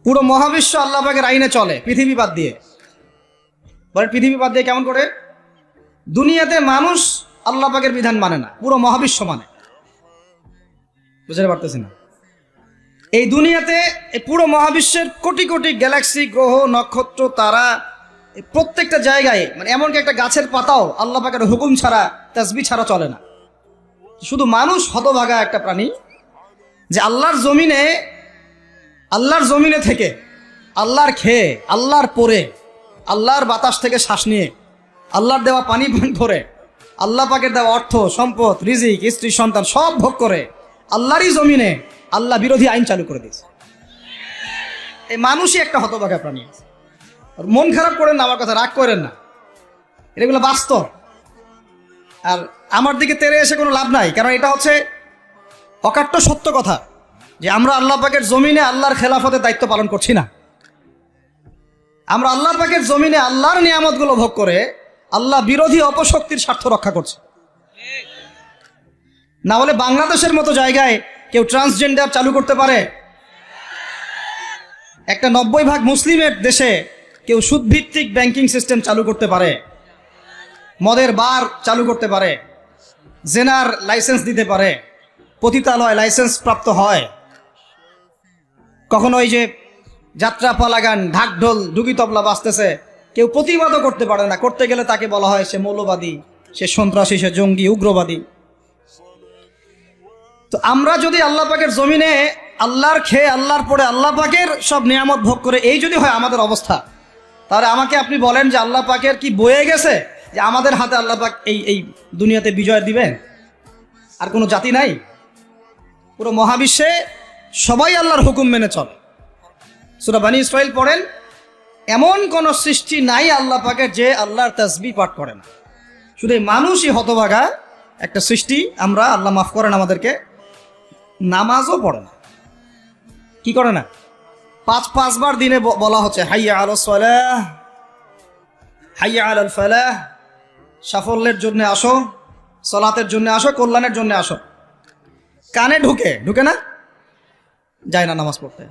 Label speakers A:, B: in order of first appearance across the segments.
A: পুরো মহাবিশ্ব আল্লাহ পাকের আইনে চলে, পৃথিবী বাদ দিয়ে। বলেন পৃথিবী বাদ দিয়ে কেমন করে? দুনিয়াতে মানুষ আল্লাহ পাকের বিধান মানে না, পুরো মহাবিশ্ব মানে। বুঝতে পারতেছি না? এই দুনিয়াতে পুরো মহাবিশ্বের কোটি কোটি গ্যালাক্সি, গ্রহ, নক্ষত্র, তারা, প্রত্যেকটা জায়গায়, মানে এমনকি একটা গাছের পাতাও আল্লাহ পাকের হুকুম ছাড়া, তাসবিহ ছাড়া চলে না। শুধু মানুষ হতভাগা একটা প্রাণী, যে আল্লাহর জমিনে থেকে, আল্লাহর খেয়ে, আল্লাহর পরে, আল্লাহর বাতাস থেকে শ্বাস নিয়ে, আল্লাহর দেওয়া পানি পান করে, আল্লাহ পাকের দেওয়া অর্থ, সম্পদ, রিজিক, স্ত্রী, সন্তান সব ভোগ করে আল্লাহরই জমিনে আল্লাহ বিরোধী আইন চালু করে দিয়েছে। এই মানুষই একটা হতভাগা প্রাণী। মন খারাপ করেন না, আমার কথা রাগ করেন না, এগুলো বাস্তব। আর আমার দিকে তেরে এসে কোনো লাভ নাই, কারণ এটা হচ্ছে অকাট্য সত্য কথা, যে আমরা আল্লাহ পাকের জমিনে আল্লাহর খেলাফতের দায়িত্ব পালন করছি না। আমরা আল্লাহ পাকের জমিনে আল্লাহর নিয়ামতগুলো ভোগ করে আল্লাহ বিরোধী অপশক্তির স্বার্থ রক্ষা করছে। না হলে বাংলাদেশের মতো জায়গায় কেউ ট্রান্সজেন্ডার চালু করতে পারে? একটা 90% মুসলিমের দেশে কেউ সুদভিত্তিক ব্যাংকিং সিস্টেম চালু করতে পারে, মদের বার চালু করতে পারে, জেনার লাইসেন্স দিতে পারে, পতিতালয় লাইসেন্স প্রাপ্ত হয়। কখনো ওই যে যাত্রা, পালাগান, ঢাকঢোল, ডুগি তবলা বাজতেছে, কেউ প্রতিবাদও করতে পারে না। করতে গেলে তাকে বলা হয় সে মৌলবাদী, সে সন্ত্রাসী, সে জঙ্গি, উগ্রবাদী। তো আমরা যদি আল্লাহ পাকের জমিনে আল্লাহর খেয়ে, আল্লাহর পরে, আল্লাহ পাকের সব নিয়ামত ভোগ করে এই যদি হয় আমাদের অবস্থা, তাহলে আমাকে আপনি বলেন যে আল্লাহ পাকের কি বয়ে গেছে যে আমাদের হাতে আল্লাহ পাক এই দুনিয়াতে বিজয় দিবেন? আর কোনো জাতি নাই? পুরো মহাবিশ্বে সবাই আল্লাহর হুকুম মেনে চলে। সূরা বনী ইসরাঈল পড়েন, এমন কোন সৃষ্টি নাই আল্লাহ পাকের যে আল্লাহর তাসবিহ পাঠ করে না। শুধু মানুষই হতভাগা একটা সৃষ্টি। আমরা, আল্লাহ মাফ করেন আমাদেরকে, নামাজও পড়ে না। কি করে না? পাঁচবার দিনে বলা হচ্ছে হাইয়া আলাস সালাহ, হাইয়া আলাল ফালাহ, সাফল্যের জন্য আসো, সালাতের জন্য আসো, কল্যাণের জন্য আসো। কানে ঢুকে না, যায় না নামাজ পড়তে।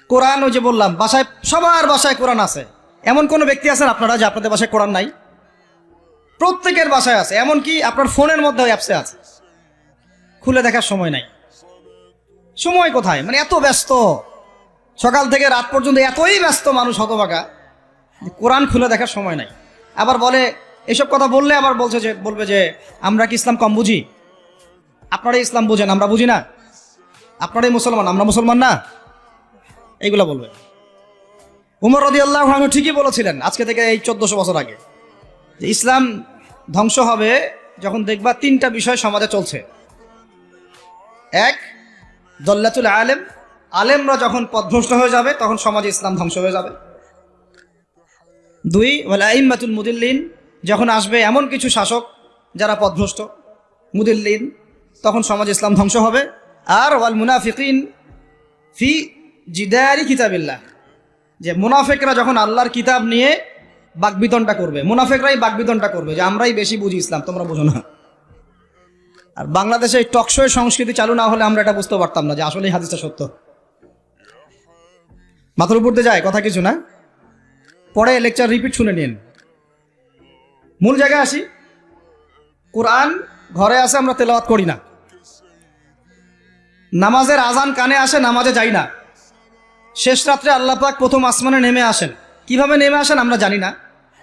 A: কোরআন, ওই যে বললাম, বাসায়, সবার বাসায় কোরআন আছে। এমন কোন ব্যক্তি আছেন আপনারা যে আপনাদের বাসায় কোরআন নাই? প্রত্যেকের বাসায় আছে। এমনকি আপনার ফোনের মধ্যে অ্যাপসে আছে, খুলে দেখার সময় নাই। সময় কোথায়? মানে এত ব্যস্ত, সকাল থেকে রাত পর্যন্ত এতই ব্যস্ত মানুষ হতভাগা, কোরআন খুলে দেখার সময় নাই। আবার বলে, এসব কথা বললে আবার বলবে যে আমরা কি ইসলাম কম বুঝি? আপনারাই ইসলাম বুঝেন, আমরা বুঝি না। আপনারাই মুসলমান, আমরা মুসলমান না, এইগুলা বলবে। উমর রাদিয়াল্লাহু আনহু ঠিকই বলেছিলেন আজকে থেকে এই 1400 বছর আগে, যে ইসলাম ধ্বংস হবে যখন দেখবা তিনটা বিষয় সমাজে চলছে। এক, দল্লাতুল আলেম, আলেমরা যখন পথভ্রষ্ট হয়ে যাবে তখন সমাজে ইসলাম ধ্বংস হয়ে যাবে। দুই, ওয়াল আইম্মাতুল মুদিল্লিন, যখন আসবে এমন কিছু শাসক যারা পথভ্রষ্ট, মুদিল্লিন, তখন সমাজে ইসলাম ধ্বংস হবে। আর ওয়াল মুনাফিকিন ফি জিদারি কিতাবিল্লাহ, যে মুনাফিকরা যখন আল্লাহর কিতাব নিয়ে বাকবিতণ্ডা করবে, মুনাফিকরাই বাকবিতণ্ডা করবে যে আমরাই বেশি বুঝি ইসলাম, তোমরা বুঝো না। আর বাংলাদেশে টকশোয় সংস্কৃতি চালু না হলে আমরা এটা বুঝতে পারতাম না যে আসলে হাদিসটা সত্য। মাথার উপর দিয়ে যায় কথা কিছু না, পরে লেকচার রিপিট শুনে নিন। মূল জায়গায় আসি। কোরআন ঘরে আসে, আমরা তেলাওয়াত করি না। নামাজের আজান কানে আসে, নামাজে যাই না। শেষ রাত্রে আল্লাহ পাক প্রথম আসমানে নেমে আসেন। কিভাবে নেমে আসেন আমরা জানি না,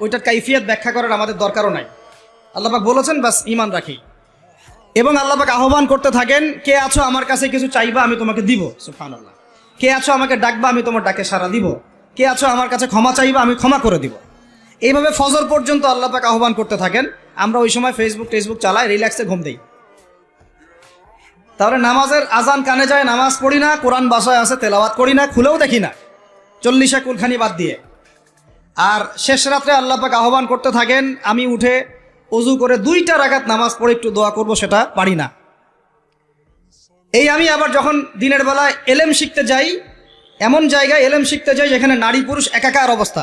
A: ওইটার কাইফিয়ত ব্যাখ্যা করার আমাদের দরকারও নাই। আল্লাহ পাক বলেছেন, বাস ঈমান রাখি। এবং আল্লাহ পাক আহ্বান করতে থাকেন, কে আছো আমার কাছে কিছু চাইবা আমি তোমাকে দিব, সুবহানাল্লাহ। কে আছো আমাকে ডাকবা আমি তোমার ডাকে সাড়া দিব। কে আছো আমার কাছে ক্ষমা চাইবা আমি ক্ষমা করে দিব। এইভাবে ফজর পর্যন্ত আল্লাহ পাক আহ্বান করতে থাকেন। আমরা ওই সময় ফেসবুক চালাই, রিল্যাক্সে ঘুম দেই। তাহলে নামাজের আজান কানে যায়, নামাজ পড়ি না, কোরআন বাসায় আছে, তেলাওয়াত করি না, খুলেও দেখি না, 40 কুলখানি বাদ দিয়ে। আর শেষ রাত্রে আল্লাহ পাক আহ্বান করতে থাকেন, আমি উঠে ওযু করে 2টা রাকাত নামাজ পড়ে একটু দোয়া করব, সেটা পারি না। এই আমি আবার যখন দিনের বেলায় এলেম শিখতে যাই, এমন জায়গায় এলেম শিখতে যাই যেখানে নারী পুরুষ একাকার অবস্থা,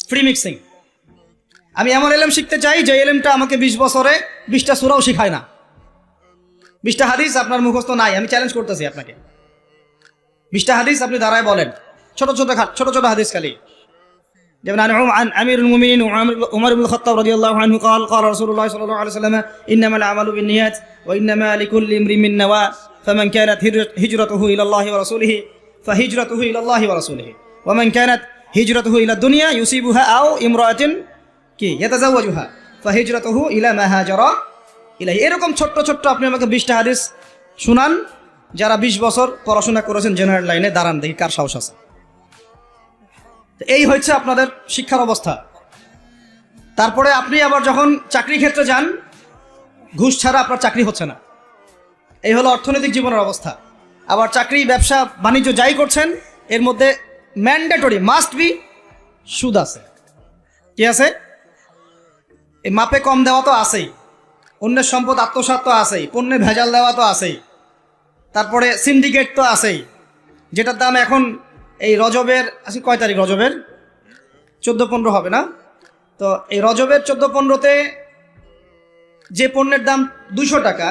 A: ফ্রি মিক্সিং। আমি এমন এলেম শিখতে চাই যে এলেমটা আমাকে 20 বছরে 20টা সূরাও শিখায় না, 20টা হাদিস আপনার মুখস্থ নাই। আমি চ্যালেঞ্জ করতেছি আপনাকে, 20টা হাদিস আপনি দাঁড়ায় বলেন, ছোট ছোট হাদিস খালি। যেমন عن أمير المؤمنين عمر بن الخطاب رضي الله عنه قال قال رسول الله صلى الله عليه وسلم إنما الأعمال بالنيات وإنما لكل امرئ ما نوى فمن كانت هجرته إلى الله ورسوله فهجرته إلى الله ورسوله ومن كانت هجرته إلى الدنيا يصيبها أو امرأة يتزوجها فهجرته إلى ما هاجر إليه। এরকম ছোট্ট আপনি আমাকে 20টা হাদিস শুনান, যারা 20 বছর পড়াশোনা করেছেন জেনারেল লাইনে, দাঁড়ান দেখি কার সাহস আছে। এই হচ্ছে আপনাদের শিক্ষার অবস্থা। তারপরে আপনি আবার যখন চাকরি ক্ষেত্রে যান, ঘুষ ছাড়া আপনার চাকরি হচ্ছে না। এই হলো অর্থনৈতিক জীবনের অবস্থা। আবার চাকরি, ব্যবসা, বাণিজ্য যাই করছেন, এর মধ্যে ম্যান্ডেটরি মাস্ট বি সুদ আছে। কি আছে? এই মাপে কম দেওয়া তো আছেই, অন্যের সম্পদ আত্মসাৎ তো আছেই, পণ্যে ভেজাল দেওয়া তো আছেই, তারপরে সিন্ডিকেট তো আছেই, যেটার দাম এখন এই রজবের, আজকে কয় তারিখ? রজবের 14-15 হবে না? তো এই রজবের 14-15-তে যে পণ্যের দাম 200 টাকা,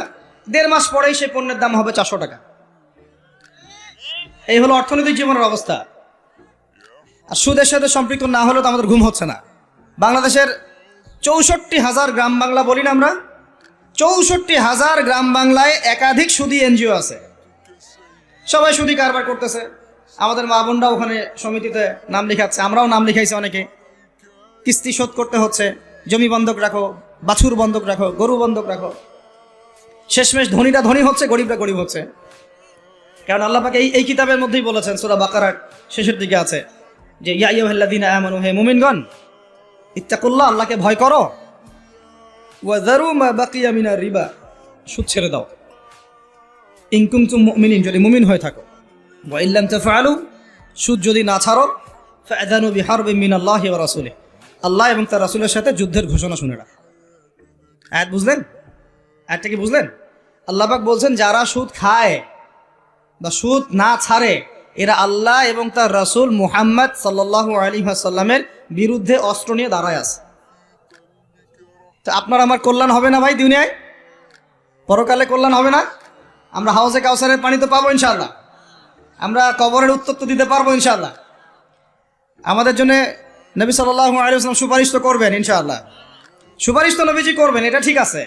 A: 1.5 মাস পরেই সেই পণ্যের দাম হবে 400 টাকা। এই হলো অর্থনৈতিক জীবনের অবস্থা। আর সুদের সাথে সম্পৃক্ত না হলে তো আমাদের ঘুম হচ্ছে না। বাংলাদেশের 64,000 গ্রাম বাংলা বলি না আমরা, 64,000 গ্রাম বাংলায় একাধিক সুদী এনজিও আছে, সবাই সুদী কারবার করতেছে। আমাদের মা বোনরা ওখানে সমিতিতে নাম লিখাচ্ছে, আমরাও নাম লিখাইছি অনেকে। কিস্তি শোধ করতে হচ্ছে, জমি বন্ধক রাখো, বাছুর বন্ধক রাখো, গরু বন্ধক রাখো। শেষমেশ ধনীরা ধনী হচ্ছে, গরিবরা গরিব হচ্ছে। কারণ আল্লাহ পাক এই কিতাবের মধ্যেই বলেছেন, সূরা বাকারার শেষের দিকে আছে যে ইয়া আইয়ুহাল্লাযীনা আমানু, হে মুমিনগণ, ইত্তাকুল্লাহ, আল্লাহকে ভয় করো, ওয়া যারু মা বাকিয়া মিনার রিবা, সুদ ছেড়ে দাও, ইন কুনতুম মুমিনিন, যদি মুমিন হয়ে থাকো, ওয়া ইল্লাম তাফআলু, সুদ যদি না ছাড়ো, ফাআযানু বিহারবিন মিনাল্লাহি ওয়া রাসূলিহি, আল্লাহ এবং তার রাসূলের সাথে যুদ্ধের ঘোষণা শুনে রাখো। আয়াত বুঝলেন? আয়াতটা কি বুঝলেন? আল্লাহ পাক বলছেন যারা সুদ খায় বা সুদ না ছাড়ে, এরা আল্লাহ এবং তার রাসূল মুহাম্মদ সাল্লাল্লাহু আলাইহি ওয়াসাল্লামের বিরুদ্ধে অস্ত্র নিয়ে দাঁড়ায় আছে। তো আপনার আমার কল্যাণ হবে না ভাই? দুনিয়ায় পরকালে কল্যাণ হবে না? আমরা হাউজে কাউসারের পানি তো পাবো ইনশাআল্লাহ, আমরা কবরের উত্তর তো দিতে পারবো ইনশাআল্লাহ। আমাদের জন্য নবী সাল্লাল্লাহু আলাইহি ওয়াসাল্লাম সুপারিশ তো করবেন ইনশাআল্লাহ। সুপারিশ তো নবীজি করবেন, এটা ঠিক আছে,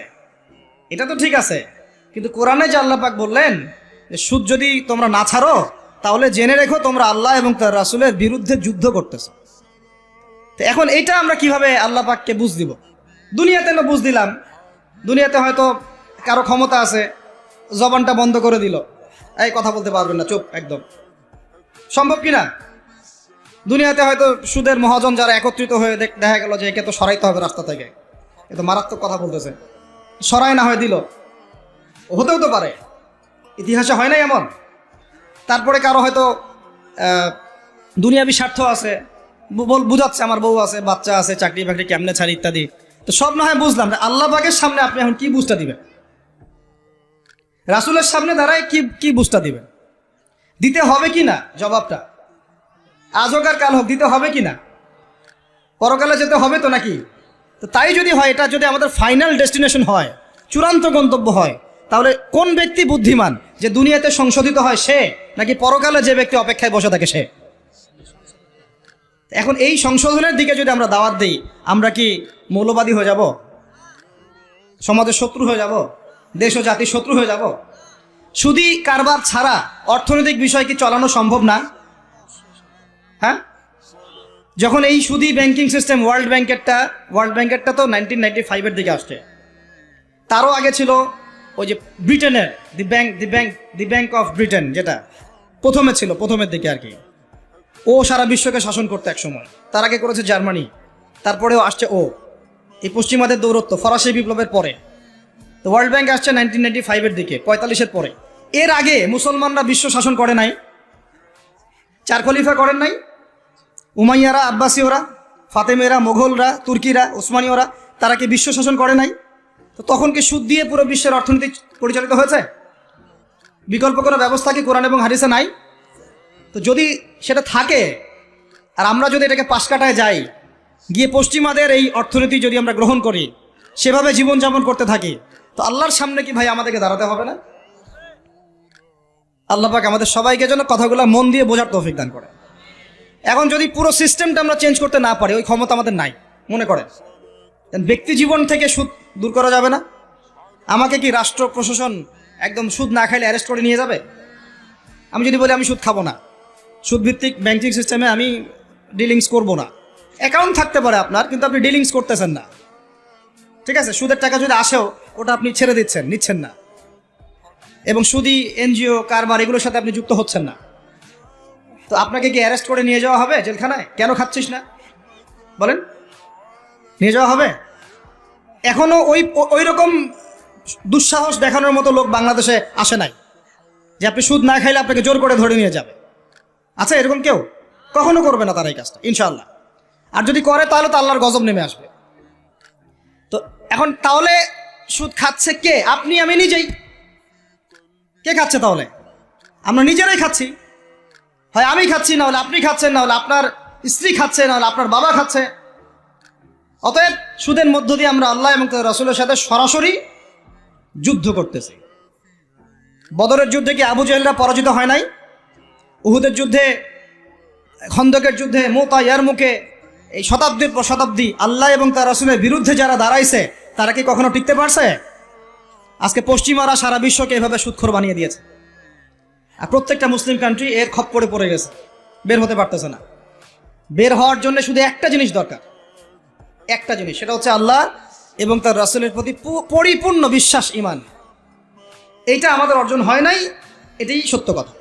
A: এটা তো ঠিক আছে। কিন্তু কোরআনে যে আল্লাহ পাক বললেন যে সুদ যদি তোমরা না ছাড়ো, তাহলে জেনে রেখো তোমরা আল্লাহ এবং তার রাসূলের বিরুদ্ধে যুদ্ধ করতেছো। তো এখন এইটা আমরা কিভাবে আল্লাহ পাককে বুঝ দিব? দুনিয়াতে না বুঝ দিলাম, দুনিয়াতে হয়তো কারো ক্ষমতা আছে, জবানটা বন্ধ করে দিল, এই কথা বলতে পারবেন না, চুপ একদম। সম্ভব কি না? দুনিয়াতে হয়তো সুদের মহাজন যারা একত্রিত হয়ে দেখা গেল যে একে তো সরাইতে হবে রাস্তা থেকে, এ তো মারাত্মক কথা বলতেছে, সরাই না হয় দিল, হতেও তো পারে, ইতিহাসে হয় নাই এমন। তারপরে কারো হয়তো দুনিয়াবি স্বার্থ আছে, বুঝাচ্ছে আমার বউ আছে, বাচ্চা আছে, চাকরি বাকরি কেমনে ছাড়ি ইত্যাদি। তো সব না হয় বুঝলাম, আল্লাহ পাকের সামনে আপনি এখন কি বুঝটা দিবেন? রাসূলের সামনে দাঁড়ায় কি বুঝটা দিবেন? দিতে হবে কি না জবাবটা? আজ হোক আর কাল হোক দিতে হবে কি না? পরকালে যেতে হবে তো নাকি? তো তাই যদি হয়, এটা যদি আমাদের ফাইনাল ডেস্টিনেশন হয়, চূড়ান্ত গন্তব্য হয়, তাহলে কোন ব্যক্তি বুদ্ধিমান, যে দুনিয়াতে সংশোধিত হয় সে, নাকি পরকালে যে ব্যক্তি অপেক্ষায় বসে থাকে সে? এখন এই সংশোধনের দিকে যদি আমরা দাওয়াত দিই, আমরা কি মৌলবাদী হয়ে যাব? সমাজের শত্রু হয়ে যাব? দেশ ও জাতির শত্রু হয়ে যাব? সুদী কারবার ছাড়া অর্থনৈতিক বিষয় কি চালানো সম্ভব না? হ্যাঁ, যখন এই সুদী ব্যাংকিং সিস্টেম, ওয়ার্ল্ড ব্যাংকেরটা তো 1995-এর দিকে আসছে। তারও আগে ছিল ওই যে ব্রিটেনের দি ব্যাংক অফ ব্রিটেন, যেটা প্রথমে ছিল, প্রথমের দিকে আর কি। ও সারা বিশ্বকে শাসন করতে এক সময়। তার আগে করেছে জার্মানি, তারপরেও আসছে ও। এই পশ্চিমাদের দৌরত্ব ফরাসি বিপ্লবের পরে। তো ওয়ার্ল্ড ব্যাংক আসছে 1995-এর দিকে, 45-এর পরে। এর আগে মুসলমানরা বিশ্ব শাসন করে নাই, 4 খলিফা করেন নাই, উমাইয়ারা, আব্বাসীয়রা, ফাতেমেরা, মোগলরা, তুর্কিরা, ওসমানীয়রা, তারা কি বিশ্ব শাসন করে নাই? তো তখন কি সুদ দিয়ে পুরো বিশ্বের অর্থনীতি পরিচালিত হয়েছে? বিকল্প কোনো ব্যবস্থা কি কোরআন এবং হাদিসে নাই? তো যদি সেটা থাকে, আর আমরা যদি এটাকে পাশ কাটায় যাই, গিয়ে পশ্চিমাদের এই অর্থনীতি যদি আমরা গ্রহণ করি, সেভাবে জীবনযাপন করতে থাকি, তো আল্লাহর সামনে কি ভাই আমাদেরকে দাঁড়াতে হবে না? আল্লাহ পাক আমাদের সবাইকে যেন কথাগুলো মন দিয়ে বোঝার তৌফিক দান করে। এখন যদি পুরো সিস্টেমটা আমরা চেঞ্জ করতে না পারি, ওই ক্ষমতা আমাদের নাই মনে করেন, ব্যক্তি জীবন থেকে সুদ দূর করা যাবে না? আমাকে কি রাষ্ট্র প্রশাসন একদম সুদ না খাইলে অ্যারেস্ট করে নিয়ে যাবে? আমি যদি বলি আমি সুদ খাবো না, সুদ ভিত্তিক ব্যাংকিং সিস্টেমে আমি ডিলিংস করব না, অ্যাকাউন্ট থাকতে পারে আপনার, কিন্তু আপনি ডিলিংস করতেছেন না, ঠিক আছে? সুদের টাকা যদি আসেও ওটা আপনি ছেড়ে দিচ্ছেন, নিচ্ছেন না, এবং সুদি এনজিও কারবার এগুলোর সাথে আপনি যুক্ত হচ্ছেন না, তো আপনাকে কি অ্যারেস্ট করে নিয়ে যাওয়া হবে জেলখানায়? কেন খাচ্ছিস না বলেন, নিয়ে যাওয়া হবে? এখনো ওই রকম দুঃসাহস দেখানোর মতো লোক বাংলাদেশে আসে নাই যে আপনি সুদ না খাইলে আপনাকে জোর করে ধরে নিয়ে যাবে। আচ্ছা, এরকম কেউ কখনো করবে না তারা এই কাজটা, ইনশাআল্লাহ। আর যদি করে তাহলে তো আল্লাহর গজব নেমে আসবে। তো এখন তাহলে সুদ খাচ্ছে কে? আপনি আমি নিজেই। কে খাচ্ছে তাহলে? আমরা নিজেরাই খাচ্ছি। হয় আমি খাচ্ছি, না হলে আপনি খাচ্ছেন, না হলে আপনার স্ত্রী খাচ্ছে, না হলে আপনার বাবা খাচ্ছে। অতএব সুদের মধ্য দিয়ে আমরা আল্লাহ এবং তার রাসূলের সাথে সরাসরি যুদ্ধ করতেছি। বদরের যুদ্ধে কি আবু জাহেলরা পরাজিত হয় নাই? উহুদের যুদ্ধে, খন্দকের যুদ্ধে, মুতা ইয়ারমুকে, এই শতাব্দীর পর শতাব্দী আল্লাহ এবং তার রাসূলের বিরুদ্ধে যারা দাঁড়াইছে তারা কি কখনো টিকতে পারছে? আজকে পশ্চিমারা সারা বিশ্বকে এভাবে সুদখোর বানিয়ে দিয়েছে, আর প্রত্যেকটা মুসলিম কান্ট্রি এর খপ্পরে পড়ে গেছে, বের হতে পারতেছে না। বের হওয়ার জন্য শুধু একটা জিনিস দরকার, একটা জিনিস, সেটা হচ্ছে আল্লাহ এবং তার রাসূলের প্রতি পরিপূর্ণ বিশ্বাস, ঈমান। এইটা আমাদের অর্জন হয় নাই, এটাই সত্য কথা।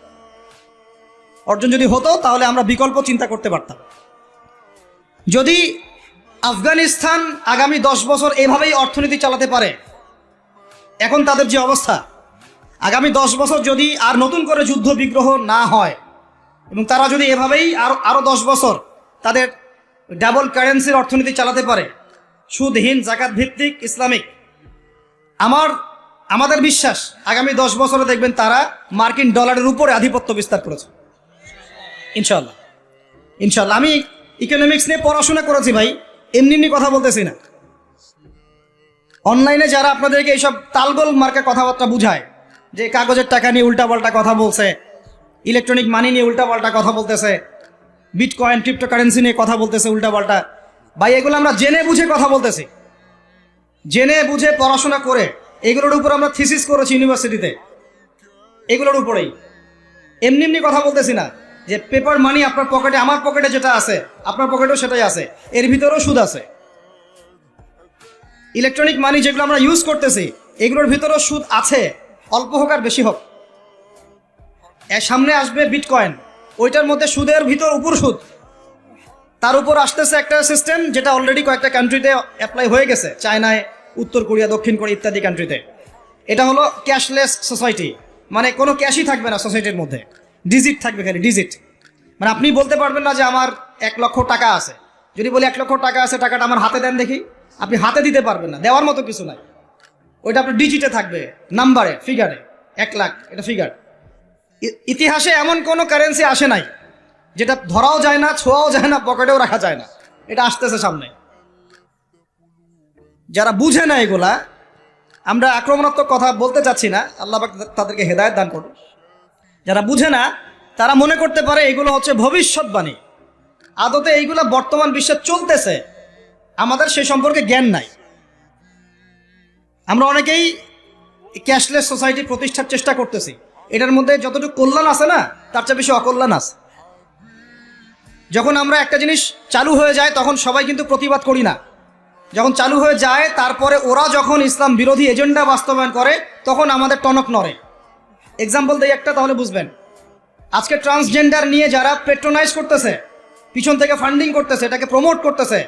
A: অর্জন যদি হতো তাহলে আমরা বিকল্প চিন্তা করতে পারতাম। যদি আফগানিস্তান আগামী 10 বছর এভাবেই অর্থনীতি চালাতে পারে, এখন তাদের যে অবস্থা, আগামী 10 বছর যদি আর নতুন করে যুদ্ধ বিগ্রহ না হয় এবং তারা যদি এভাবেই আরো 10 বছর তাদের ডাবল কারেন্সির অর্থনীতি চালাতে পারে, সুদহীন জাকাত ভিত্তিক ইসলামিক, আমাদের বিশ্বাস আগামী 10 বছরে দেখবেন তারা মার্কিন ডলারের উপরে আধিপত্য বিস্তার করেছে, ইনশাল্লাহ। ইনশাল্লাহ। আমি ইকোনমিক্স নিয়ে পড়াশোনা করেছি ভাই, এমনি কথা বলতেছি না। অনলাইনে যারা আপনাদেরকে এইসব তালগোল মার্কা কথাবার্তা বুঝায়, যে কাগজের টাকা নিয়ে উল্টাপাল্টা কথা বলছে, ইলেকট্রনিক মানি নিয়ে উল্টাপাল্টা কথা বলতেছে, বিটকয়েন ক্রিপ্টোকারেন্সি নিয়ে কথা বলতেছে উল্টাপাল্টা, ভাই এগুলো আমরা জেনে বুঝে কথা বলতেছি, জেনে বুঝে পড়াশোনা করে এগুলোর উপর আমরা থিসিস করেছি ইউনিভার্সিটিতে, এগুলোর উপরেই। এমনি কথা বলতেছি না যে পেপার মানি আপনার পকেটে, আমার পকেটে যেটা আছে আপনার পকেটেও সেটাই আছে, এর ভিতরেও সুদ আছে। ইলেকট্রনিক মানি যেগুলো আমরা ইউজ করতেছি এগুলোর ভিতরেও সুদ আছে, অল্প হোক আর বেশি হোক। এর সামনে আসবে বিটকয়েন, ওইটার মধ্যে সুদের ভিতর উপর সুদ, তার উপর আসতেছে একটা সিস্টেম যেটা অলরেডি কয়েকটা কান্ট্রিতে অ্যাপ্লাই হয়ে গেছে, চায়নায়, উত্তর কোরিয়া, দক্ষিণ কোরিয়া ইত্যাদি কান্ট্রিতে। এটা হলো ক্যাশলেস সোসাইটি, মানে কোনো ক্যাশই থাকবে না সোসাইটির মধ্যে, ডিজিট থাকবে, খালি ডিজিট। মানে আপনি বলতে পারবেন না যে আমার 1 লক্ষ টাকা আছে, যদি বলি 1 লক্ষ টাকা আছে, টাকাটা আমার হাতে দেন দেখি, আপনি হাতে দিতে পারবেন না, দেওয়ার মতো কিছু নাই। ওইটা আপনার ডিজিটে থাকবে, নাম্বারে, ফিগারে, 1 লাখ এটা ফিগার। ইতিহাসে এমন কোনো কারেন্সি আসে নাই যেটা ধরাও যায় না, ছোঁয়াও যায় না, পকেটেও রাখা যায় না, এটা আসতেছে সামনে। যারা বুঝে না এগুলা, আমরা আক্রমণাত্মক কথা বলতে চাচ্ছি না, আল্লাহ পাক তাদেরকে হেদায়েত দান করুন। যারা বুঝে না তারা মনে করতে পারে এগুলো হচ্ছে ভবিষ্যৎবাণী, আদতে এইগুলো বর্তমান বিশ্বে চলতেছে, আমাদের সে সম্পর্কে জ্ঞান নাই। আমরা অনেকেই ক্যাশলেস সোসাইটি প্রতিষ্ঠার চেষ্টা করতেছি, এটার মধ্যে যতটুকু কল্যাণ আছে না তার চেয়ে বেশি অকল্যাণ আছে। যখন আমরা একটা জিনিস চালু হয়ে যায় তখন সবাই কিন্তু প্রতিবাদ করি না, যখন চালু হয়ে যায় তারপরে ওরা যখন ইসলাম বিরোধী এজেন্ডা বাস্তবায়ন করে তখন আমাদের টনক নড়ে। এক্সাম্পল দেই একটা, তাহলে বুঝবেন। আজকে ট্রান্সজেন্ডার নিয়ে যারা পেট্রোনাইজ করতেছে, পিছন থেকে ফান্ডিং করতেছে, এটাকে প্রমোট করতেছে,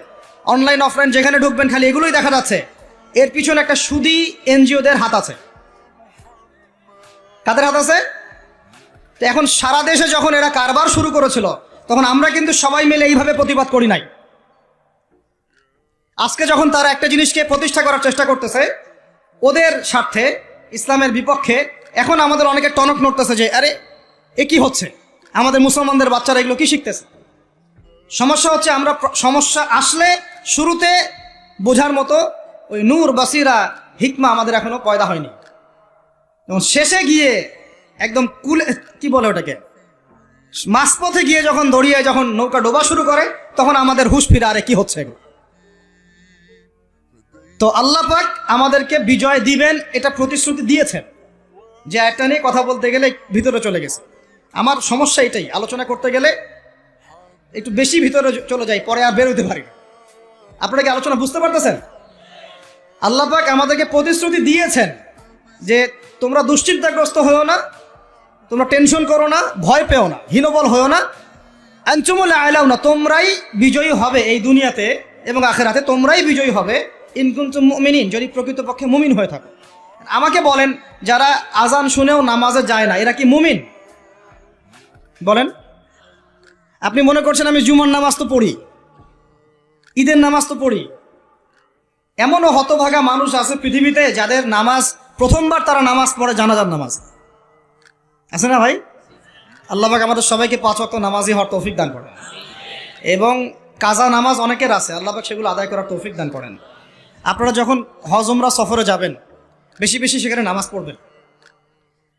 A: অনলাইন অফলাইন যেখানে ঢুকবেন খালি এগুলোই দেখা যাচ্ছে, এর পিছনে একটা সুদী এনজিওদের হাত আছে। কাদের হাত আছে? তো এখন সারা দেশে যখন এরা কারবার শুরু করেছিল তখন আমরা কিন্তু সবাই মিলে এইভাবে প্রতিবাদ করি নাই। আজকে যখন তারা একটা জিনিসকে প্রতিষ্ঠা করার চেষ্টা করতেছে ওদের স্বার্থে, ইসলামের বিপক্ষে, এখন আমাদের অনেকে টনক নড়তেছে যে আরে এ কি হচ্ছে, আমাদের মুসলমানদের বাচ্চারা এগুলো কি শিখতেছে। সমস্যা হচ্ছে আমরা সমস্যা আসলে শুরুতে বোঝার মতো ওই নূর, বাসিরা, হিকমা আমাদের এখনো পয়দা হয়নি, এবং শেষে গিয়ে একদম কুলে, কি বলে ওটাকে, মাঝপথে গিয়ে যখন দড়িয়ে যখন নৌকা ডোবা শুরু করে তখন আমাদের হুঁশ ফিরে, আরে কি হচ্ছে এগুলো। তো আল্লাহ পাক আমাদেরকে বিজয় দিবেন, এটা প্রতিশ্রুতি দিয়েছেন। যে একটা নিয়ে কথা বলতে গেলে ভিতরে চলে গেছে, আমার সমস্যা এটাই, আলোচনা করতে গেলে একটু বেশি ভিতরে চলে যাই, পরে আর বেরোতে পারি না। আপনারা কি আলোচনা বুঝতে পারতেছেন? আল্লাহ পাক আমাদেরকে প্রতিশ্রুতি দিয়েছেন যে তোমরা দুশ্চিন্তাগ্রস্ত হয়েও না, তোমরা টেনশন করো না, ভয় পেও না, হীনবল হয়েও না, আনতুমুল আ'লাউনা, তোমরাই বিজয়ী হবে এই দুনিয়াতে এবং আখিরাতে, তোমরাই বিজয়ী হবে ইন কুনতুম মুমিনিন, যদি প্রকৃতপক্ষে মুমিন হয়ে থাকো। আমাকে বলেন, যারা আজান শুনেও নামাজে যায় না, এরা কি মুমিন? বলেন। আপনি মনে করছেন আমি জুমার নামাজ তো পড়ি, ঈদের নামাজ তো পড়ি। এমনও হতভাগা মানুষ আছে পৃথিবীতে যাদের নামাজ প্রথমবার তারা নামাজ পড়ে জানাজার নামাজ, আছে না ভাই? আল্লাহ পাক আমাদের সবাইকে 5 ওয়াক্ত নামাজি হওয়ার তৌফিক দান করেন, এবং কাজা নামাজ অনেকের আছে, আল্লাহ পাক সেগুলো আদায় করার তৌফিক দান করেন। আপনারা যখন হজ উমরা সফরে যাবেন, বেশি বেশি সেখানে নামাজ পড়বেন,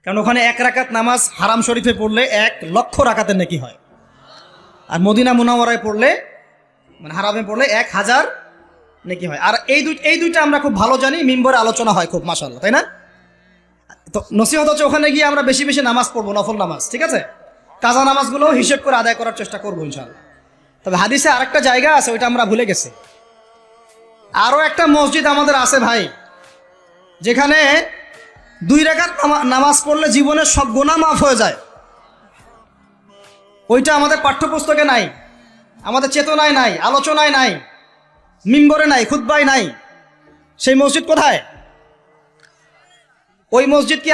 A: কারণ ওখানে 1 রাকাত নামাজ হারাম শরীফে পড়লে 1 লক্ষ রাকাতের নেকি হয়, আর মদিনা মুনাওয়ারায় পড়লে, মানে হারামে পড়লে 1000 নেকি হয়। আর এই দুইটা আমরা খুব ভালো জানি, মিম্বরে আলোচনা হয় খুব, মাশাআল্লাহ, তাই না? তো নসিহত হচ্ছে ওখানে গিয়ে আমরা বেশি বেশি নামাজ পড়বো, নফল নামাজ, ঠিক আছে? কাজা নামাজগুলো হিসেব করে আদায় করার চেষ্টা করবো ইনশাআল্লাহ। তবে হাদিসে আরেকটা জায়গা আছে, ওইটা আমরা ভুলে গেছি। আরও একটা মসজিদ আমাদের আছে ভাই, যেখানে 2 রাকাত নামাজ পড়লে জীবনের সব গুনাহ মাফ হয়ে যায়। ওইটা আমাদের পাঠ্যপুস্তকে নাই, আমাদের চেতনায় নাই, আলোচনায় নাই, মিম্বরে নাই, খুতবায় নাই। সেই মসজিদ কোথায়? ওই মসজিদ কি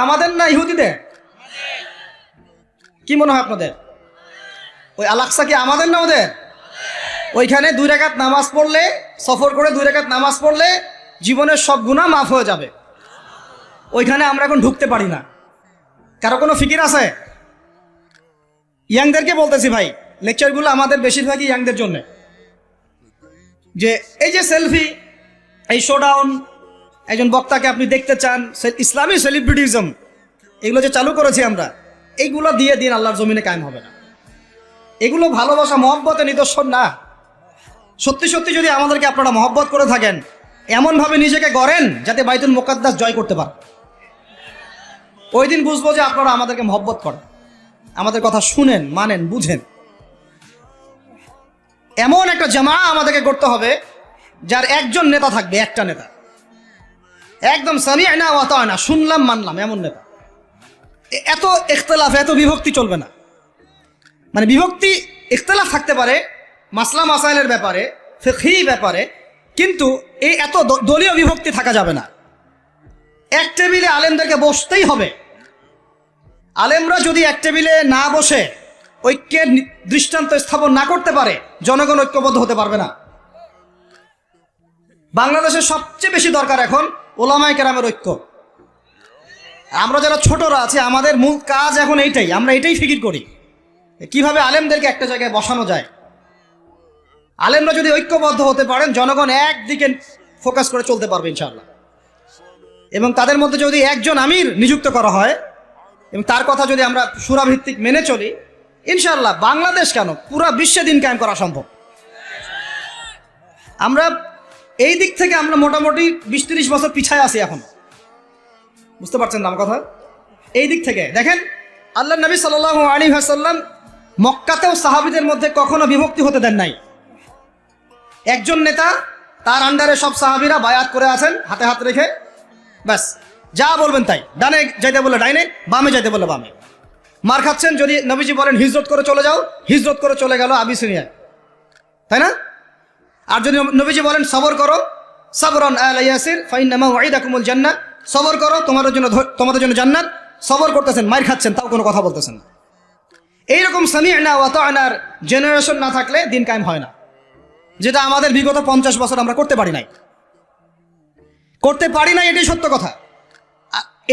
A: আমাদের না ইহুদিদের? কি মনে হয় আপনাদের? ওই আল-আকসা কি আমাদের না ওদের? ওইখানে 2 রাকাত নামাজ পড়লে, সফর করে 2 রাকাত নামাজ পড়লে জীবনের সব গুনাহ মাফ হয়ে যাবে। ওইখানে আমরা এখন ঢুকতে পারি না। কারো কোনো ফিকির আছে? ইয়াংদেরকে বলতেছি ভাই, লেকচারগুলো আমাদের বেশিরভাগই ইয়াংদের জন্য। যে এই যে সেলফি, এই শোডাউন, একজন বক্তাকে আপনি দেখতে চান, ইসলামী সেলিব্রিটিজম, এগুলো যে চালু করেছি আমরা, এইগুলো দিয়ে দিন আল্লাহর জমিনে কায়েম হবে না। এগুলো ভালোবাসা মহব্বতের নিদর্শন না। সত্যি সত্যি যদি আমাদেরকে আপনারা মহব্বত করে থাকেন, এমনভাবে নিজেকে গড়েন যাতে বাইতুল মুকাদ্দাস জয় করতে পারেন। ওই দিন বুঝবো যে আপনারা আমাদেরকে মহব্বত করেন, আমাদের কথা শুনেন, মানেন, বুঝেন। এমন একটা জামা আমাদেরকে করতে হবে যার একজন নেতা থাকবে, একটা নেতা, একদম সামি'না ওয়া আতা'না, শুনলাম মানলাম, এমন নেতা। এত ইখতিলাফ, এত বিভক্তি চলবে না। মানে বিভক্তি, ইখতিলাফ থাকতে পারে মাসলা মাসাইলের ব্যাপারে, ফিকহি ব্যাপারে, কিন্তু এই এত দলীয় বিভক্তি থাকা যাবে না। এক টেবিলে আলেমদেরকে বসতেই হবে। আলেমরা যদি এক টেবিলে না বসে ঐক্যের দৃষ্টান্ত স্থাপন না করতে পারে, জনগণ ঐক্যবদ্ধ হতে পারবে না। বাংলাদেশের সবচেয়ে বেশি দরকার এখন ওলামায়ে কেরামের ঐক্য। আমরা যারা ছোটরা আছি, আমাদের মূল কাজ এখন এইটাই, আমরা এটাই ফিকির করি কিভাবে আলেমদেরকে একটা জায়গায় বসানো যায়। আলেমরা যদি ঐক্যবদ্ধ হতে পারেন, জনগণ একদিকে ফোকাস করে চলতে পারবে ইনশাআল্লাহ। এবং তাদের মধ্যে যদি একজন আমির নিযুক্ত করা হয় এবং তার কথা যদি আমরা সূরাভিত্তিক মেনে চলি, ইনশাআল্লাহ বাংলাদেশ কেন, পুরা বিশ্বে দিন কায়েম করা সম্ভব। আমরা এই দিক থেকে আমরা মোটামুটি 20-30 বছর পিছায় আছি এখন, বুঝতে পারছেন না আমার কথা? এই দিক থেকে দেখেন, আল্লাহ নবী সাল্লাল্লাহু আলাইহি ওয়াসাল্লাম মক্কাতেও সাহাবীদের মধ্যে কখনো বিভক্তি হতে দেন নাই। একজন নেতা, তার আন্ডারে সব সাহাবীরা বায়াত করে আছেন, হাতে হাত রেখে, ব্যাস যা বলবেন তাই। ডানে যাইতে বললে ডাইনে, বামে যাইতে বললে বামে। মার খাচ্ছেন, যদি নবীজি বলেন হিজরত করে চলে যাও, হিজরত করে চলে গেল আবিসিনিয়ায়, তাই না? আর যদি নবীজি বলেন সবর করো, সাবরান আলা ইয়াসির ফাইন্নামা ওয়াইদাকুমুল জান্নাহ, সবর করো, তোমাদের জন্য জান্নাত, সবর করতেছেন, মার খাচ্ছেন, তাও কোনো কথা বলতেছেন না। এইরকম সামি'না ওয়া আতা'নার জেনারেশন না থাকলে দিন কায়েম হয় না, যেটা আমাদের বিগত 50 বছর আমরা করতে পারি নাই, এটাই সত্য কথা।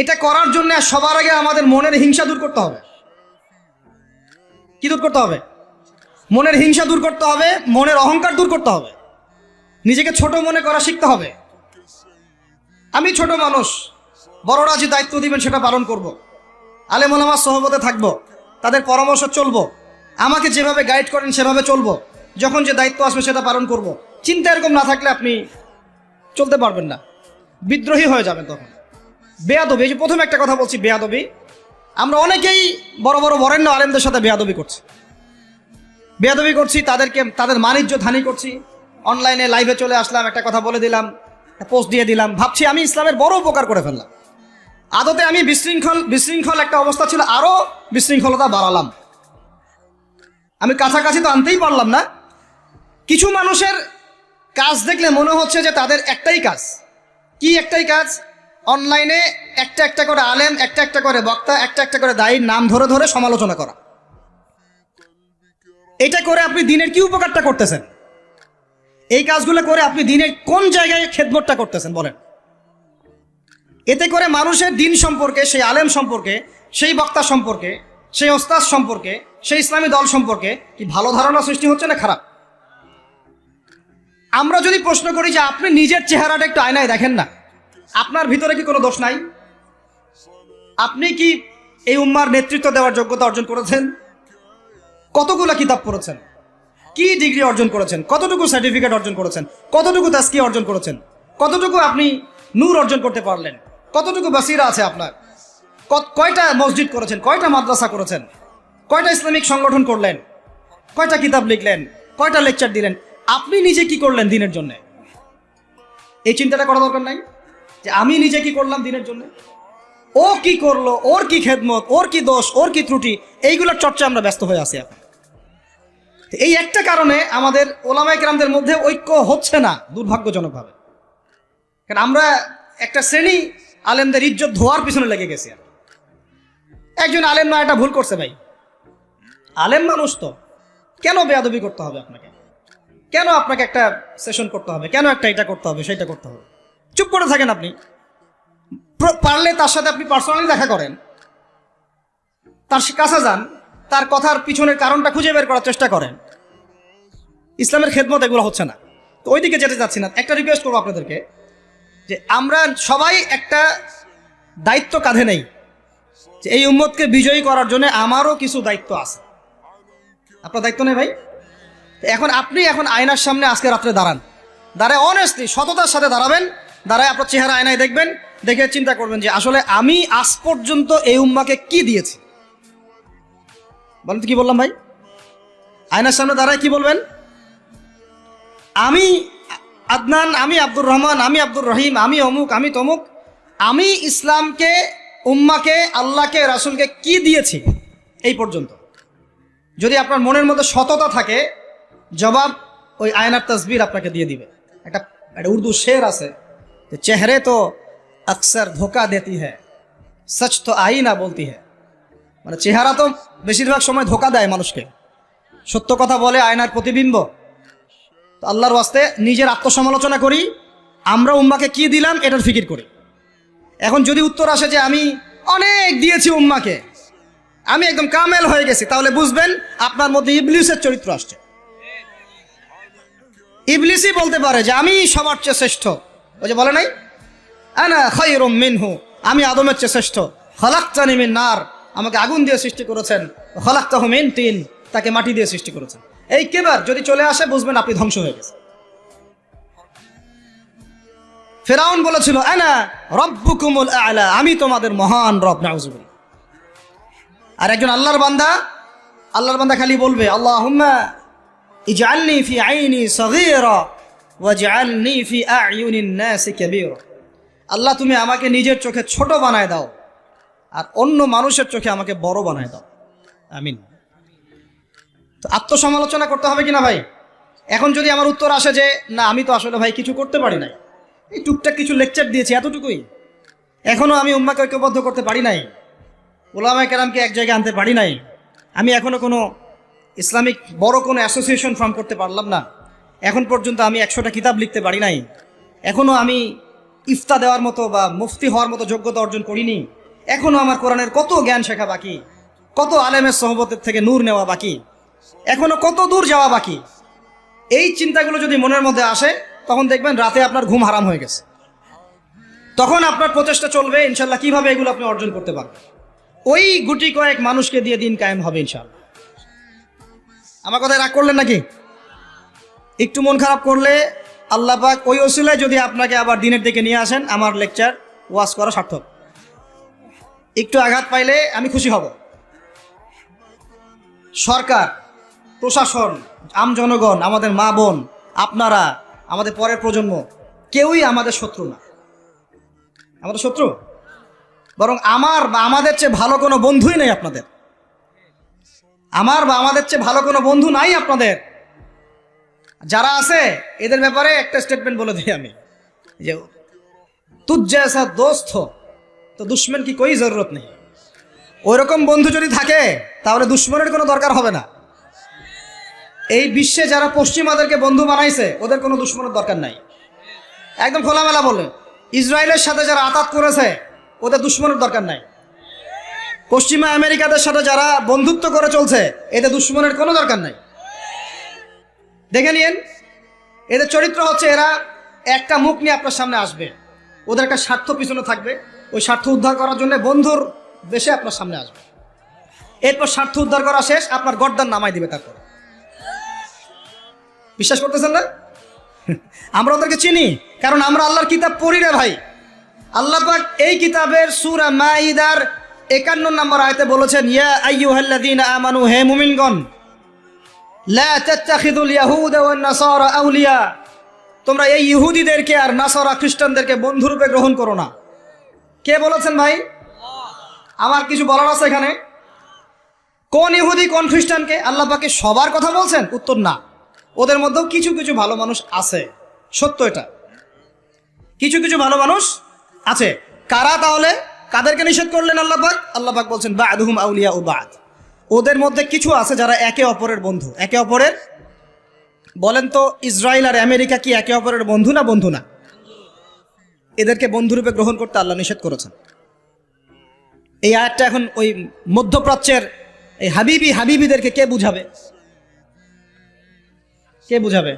A: এটা করার জন্য সবার আগে আমাদের মনের হিংসা দূর করতে হবে। কি দূর করতে হবে? মনের হিংসা দূর করতে হবে, মনের অহংকার দূর করতে হবে, নিজেকে ছোট মনে করা শিখতে হবে। আমি ছোট মানুষ, বড়রা যে দায়িত্ব দিবেন সেটা পালন করব। আলেম ওলামার সহবতে থাকবো, তাদের পরামর্শ চলবো, আমাকে যেভাবে গাইড করেন সেভাবে চলবো, যখন যে দায়িত্ব আসবে সেটা পালন করব। চিন্তা এরকম না থাকলে আপনি চলতে পারবেন না, বিদ্রোহী হয়ে যাবেন তখন। বেয়াদবি, এই যে প্রথমে একটা কথা বলছি, বেয়াদবি। আমরা অনেকেই বড় বড় বরেণ্য আলেমদের সাথে বেয়াদবি করছি, তাদের বাণিজ্য ধানি করছি। অনলাইনে লাইভে চলে আসলাম, একটা কথা বলে দিলাম, পোস্ট দিয়ে দিলাম, ভাবছি আমি ইসলামের বড় উপকার করে ফেললাম। আদতে আমি বিশৃঙ্খল একটা অবস্থা ছিল, আরো বিশৃঙ্খলতা বাড়ালাম। আমি কাছাকাছি তো আনতেই পারলাম না। কিছু মানুষের কাজ দেখলে মনে হচ্ছে যে তাদের একটাই কাজ। কি একটাই কাজ? অনলাইনে একটা একটা করে আলেম, একটা একটা করে বক্তা, একটা একটা করে দায়ীর নাম ধরে ধরে সমালোচনা করা। এটা করে আপনি দিনের কি উপকারটা করতেছেন? এই কাজগুলো করে আপনি দিনের কোন জায়গায় খেদমতটা করতেছেন বলেন? এতে করে মানুষের দিন সম্পর্কে, সেই আলেম সম্পর্কে, সেই বক্তা সম্পর্কে, সেই ওস্তাদ সম্পর্কে, সেই ইসলামী দল সম্পর্কে কি ভালো ধারণা সৃষ্টি হচ্ছে না খারাপ? আমরা যদি প্রশ্ন করি যে আপনি নিজের চেহারাটা একটু আয়নায় দেখেন না, আপনার ভিতরে কি কোনো দোষ নাই? আপনি কি এই উম্মার নেতৃত্ব দেওয়ার যোগ্যতা অর্জন করেছেন? কতগুলো কিতাব পড়েছেন? কি ডিগ্রি অর্জন করেছেন? কতটুকু সার্টিফিকেট অর্জন করেছেন? কতটুকু তাজকিয়া অর্জন করেছেন? কতটুকু আপনি নূর অর্জন করতে পারলেন? কতটুকু বাসিরা আছে আপনার? কয়টা মসজিদ করেছেন? কয়টা মাদ্রাসা করেছেন? কয়টা ইসলামিক সংগঠন করলেন? কয়টা কিতাব লিখলেন? কয়টা লেকচার দিলেন? আপনি নিজে কি করলেন দিনের জন্য? এই চিন্তাটা করা দরকার নাই যে আমি নিজে কি করলাম দিনের জন্য, ও কি করলো, ওর কি খেদমত, ওর কি দোষ, ওর কি ত্রুটি, এইগুলোর চর্চা আমরা ব্যস্ত হয়ে আছি এখন। এই একটা কারণে আমাদের ওলামায়ে কেরামদের মধ্যে ঐক্য হচ্ছে না, দুর্ভাগ্যজনকভাবে। কারণ আমরা একটা শ্রেণী আলেমদের ইজ্জত ধোয়ার পিছনে লেগে গেছি। একজন আলেম না, এটা ভুল করছে ভাই, আলেম মানুষ তো, কেন বেয়াদবি করতে হবে আপনাকে? কেন আপনাকে একটা সেশন করতে হবে? কেন একটা এটা করতে হবে, সেটা করতে হবে? চুপ করে থাকেন আপনি। পারলে তার সাথে আপনি পার্সোনালি দেখা করেন, তার কাছে যান, তার কথার পিছনের কারণটা খুঁজে বের করার চেষ্টা করেন। ইসলামের খেদমত এগুলো হচ্ছে না, তো ওইদিকে যেতে যাচ্ছি না। একটা রিকোয়েস্ট করবো আপনাদেরকে যে আমরা সবাই একটা দায়িত্ব কাঁধে নেই, যে এই উম্মতকে বিজয়ী করার জন্য আমারও কিছু দায়িত্ব আছে। আপনার দায়িত্ব নেই ভাই? আপনি আয়নার সামনে আজকে রাত্রে দাঁড়ায় অনেস্টলি সততার সাথে দাঁড়াবেন, দাঁড়ায় আপনার চেহারা আয়নায় দেখবেন, দেখে চিন্তা করবেন যে আসলে আমি আজ পর্যন্ত এই উম্মাকে কি দিয়েছি। বলেন তো কি বললাম ভাই? আয়নার সামনে দাঁড়ায় কি বলবেন? আমি আদনান, আমি আব্দুর রহমান, আমি আব্দুর রহিম, আমি অমুক, আমি তমুক, আমি ইসলামকে, উম্মাকে, আল্লাহকে, রাসূলকে কি দিয়েছি এই পর্যন্ত। যদি আপনার মনের মধ্যে সততা থাকে, জবাব ওই আয়নার তসবির আপনাকে দিয়ে দিবে। একটা উর্দু শের আছে যে চেহারে তো আকসর ধোকা দেতি হ্যায়, সচ তো আইনা বলতি হ্যায়। মানে চেহারা তো বেশিরভাগ সময় ধোকা দেয় মানুষকে, সত্য কথা বলে আয়নার প্রতিবিম্ব। তো আল্লাহর ওয়াস্তে নিজের আত্মসমালোচনা করি, আমরা উম্মাকে কি দিলাম এটার ফিকির করি। এখন যদি উত্তর আসে যে আমি অনেক দিয়েছি উম্মাকে, আমি একদম কামেল হয়ে গেছি, তাহলে বুঝবেন আপনার মধ্যে ইবলিসের চরিত্র আসছে। ইবলিসই বলতে পারে যে আমি সবার চেয়ে শ্রেষ্ঠ। ওই যে বলে নাই, আনা খায়রুম মিনহু, আমি আদমের চেয়ে শ্রেষ্ঠ। খলাকতানি মিন নার, আমাকে আগুন দিয়ে সৃষ্টি করেছেন। খলাকতাহু মিন তিন, তাকে মাটি দিয়ে সৃষ্টি করেছেন। এই কেবার যদি চলে আসে বুঝবেন আপনি ধ্বংস হয়ে গেছে। ফিরআউন বলেছিল আনা রাব্বুকুমুল আ'লা, আমি তোমাদের মহান রব। নাউযুবিল্লাহ। আর একজন আল্লাহর বান্দা খালি বলবে আল্লাহুম্মা ইজআলনি ফি আইনি সগীরা ওয়াজআলনি ফি আ'য়ুনিন নাসি কাবীরা। আল্লাহ তুমি আমাকে নিজের চোখে ছোট বানায় দাও আর অন্য মানুষের চোখে আমাকে বড় বানায় দাও, আমিন। তো আত্মসমালোচনা করতে হবে কিনা ভাই? এখন যদি আমার উত্তর আসে যে না আমি তো আসলে ভাই কিছু করতে পারি নাই, এই টুকটাক কিছু লেকচার দিয়েছি এতটুকুই, এখনো আমি উম্মাকে ঐক্যবদ্ধ করতে পারি নাই, উলামায়ে কেরামকে এক জায়গায় আনতে পারি নাই, আমি এখনো কোনো ইসলামিক বড় কোনো অ্যাসোসিয়েশন ফর্ম করতে পারলাম না, এখন পর্যন্ত আমি 100টা কিতাব লিখতে পারি নাই, এখনো আমি ইফতা দেওয়ার মতো বা মুফতি হওয়ার মতো যোগ্যতা অর্জন করিনি, এখনো আমার কোরআনের কত জ্ঞান শেখা বাকি, কত আলেমের সহবতের থেকে নূর নেওয়া বাকি, এখনো কত দূর যাওয়া বাকি। এই চিন্তাগুলো যদি মনের মধ্যে আসে তখন দেখবেন রাতে আপনার ঘুম হারাম হয়ে গেছে। তখন আপনার প্রচেষ্টা চলবে ইনশাল্লাহ কিভাবে এগুলো আপনি অর্জন করতে পারবেন। ওই গুটি কয়েক মানুষকে দিয়ে দিন কায়েম হবে ইনশাআল্লাহ। আমার কথায় রাগ করলেন নাকি? একটু মন খারাপ করলে আল্লাহ পাক ওই ওসিলায় যদি আপনাকে আবার দিনের দিকে নিয়ে আসেন, আমার লেকচার ওয়াজ করা সার্থক। একটু আঘাত পাইলে আমি খুশি হব। সরকার, প্রশাসন, আম জনগণ, আমাদের মা বোন, আপনারা, আমাদের পরের প্রজন্ম, কেউই আমাদের শত্রু না। আমাদের শত্রু বরং আমার বা আমাদের চেয়ে ভালো কোনো বন্ধুই নেই আপনাদের। আমার বা আমাদের চেয়ে ভালো কোনো বন্ধু নাই আপনাদের। যারা আছে এদের ব্যাপারে একটা স্টেটমেন্ট বলে দিই আমি, যে তুঝ জैसा दोस्त हो তো দুশ্মন কি কোই জরুরত নেই। ওইরকম বন্ধু যদি থাকে তাহলে দুশ্মনের কোনো দরকার হবে না। এই বিশ্বে যারা পশ্চিমাদেরকে বন্ধু বানাইছে ওদের কোনো দুশ্মনের দরকার নাই। একদম খোলামেলা বলে, ইসরায়েলের সাথে যারা আতাত করেছে ওদের দুশ্মনের দরকার নাই। পশ্চিমা আমেরিকাদের সাথে যারা বন্ধুত্ব করে চলছে এদের দুশ্মনের কোনো দরকার নাই। দেখে নিন, এদের চরিত্র হচ্ছে এরা একটা মুখ নিয়ে আপনার সামনে আসবে, ওদের একটা স্বার্থ পিছনে থাকবে, ওই স্বার্থ উদ্ধার করার জন্য বন্ধুর দেশে আপনার সামনে আসবে। এরপর স্বার্থ উদ্ধার করা শেষ, আপনার গর্দান নামাই দিবে। তারপর বিশ্বাস করতেছেন না? আমরা ওদেরকে চিনি, কারণ আমরা আল্লাহর কিতাব পড়ি রে ভাই। আল্লাহ পাক এই কিতাবের সূরা মাইদার 51 নম্বর আয়াতে বলেছেন, ইয়া আইয়ুহাল্লাযীনা আমানু, হে মুমিনগণ, লা তাত্তাখিযুল ইয়াহুদা ওয়ান নাসারা আউলিয়া, তোমরা এই ইহুদিদেরকে আর নাসারা খ্রিস্টানদেরকে বন্ধুরূপে গ্রহণ করো না। কে বলেছেন ভাই? আমার কিছু বলার আছে এখানে? কোন ইহুদি কোন খ্রিস্টানকে? আল্লাহ পাকে সবার কথা বলছেন? উত্তর না। ওদের মধ্যেও কিছু কিছু ভালো মানুষ আছে, সত্য এটা। কিছু কিছু ভালো মানুষ আছে। কারা তাহলে? কাদেরকে নিষেধ করলেন আল্লাহ পাক? আল্লাহ পাক বলছেন বা'দুহুম আউলিয়াউ বা'দ, ওদের মধ্যে কিছু আছে যারা একে অপরের বন্ধু। একে অপরের, বলেন তো ইসরায়েল আর আমেরিকা কি একে অপরের বন্ধু না? বন্ধু না। এদেরকে বন্ধুরূপে গ্রহণ করতে আল্লাহ নিষেধ করেছেন। এই আয়াতটা এখন ওই মধ্যপ্রাচ্যের এই হাবিবিদেরকে কে বুঝাবে? কে বুঝাবে?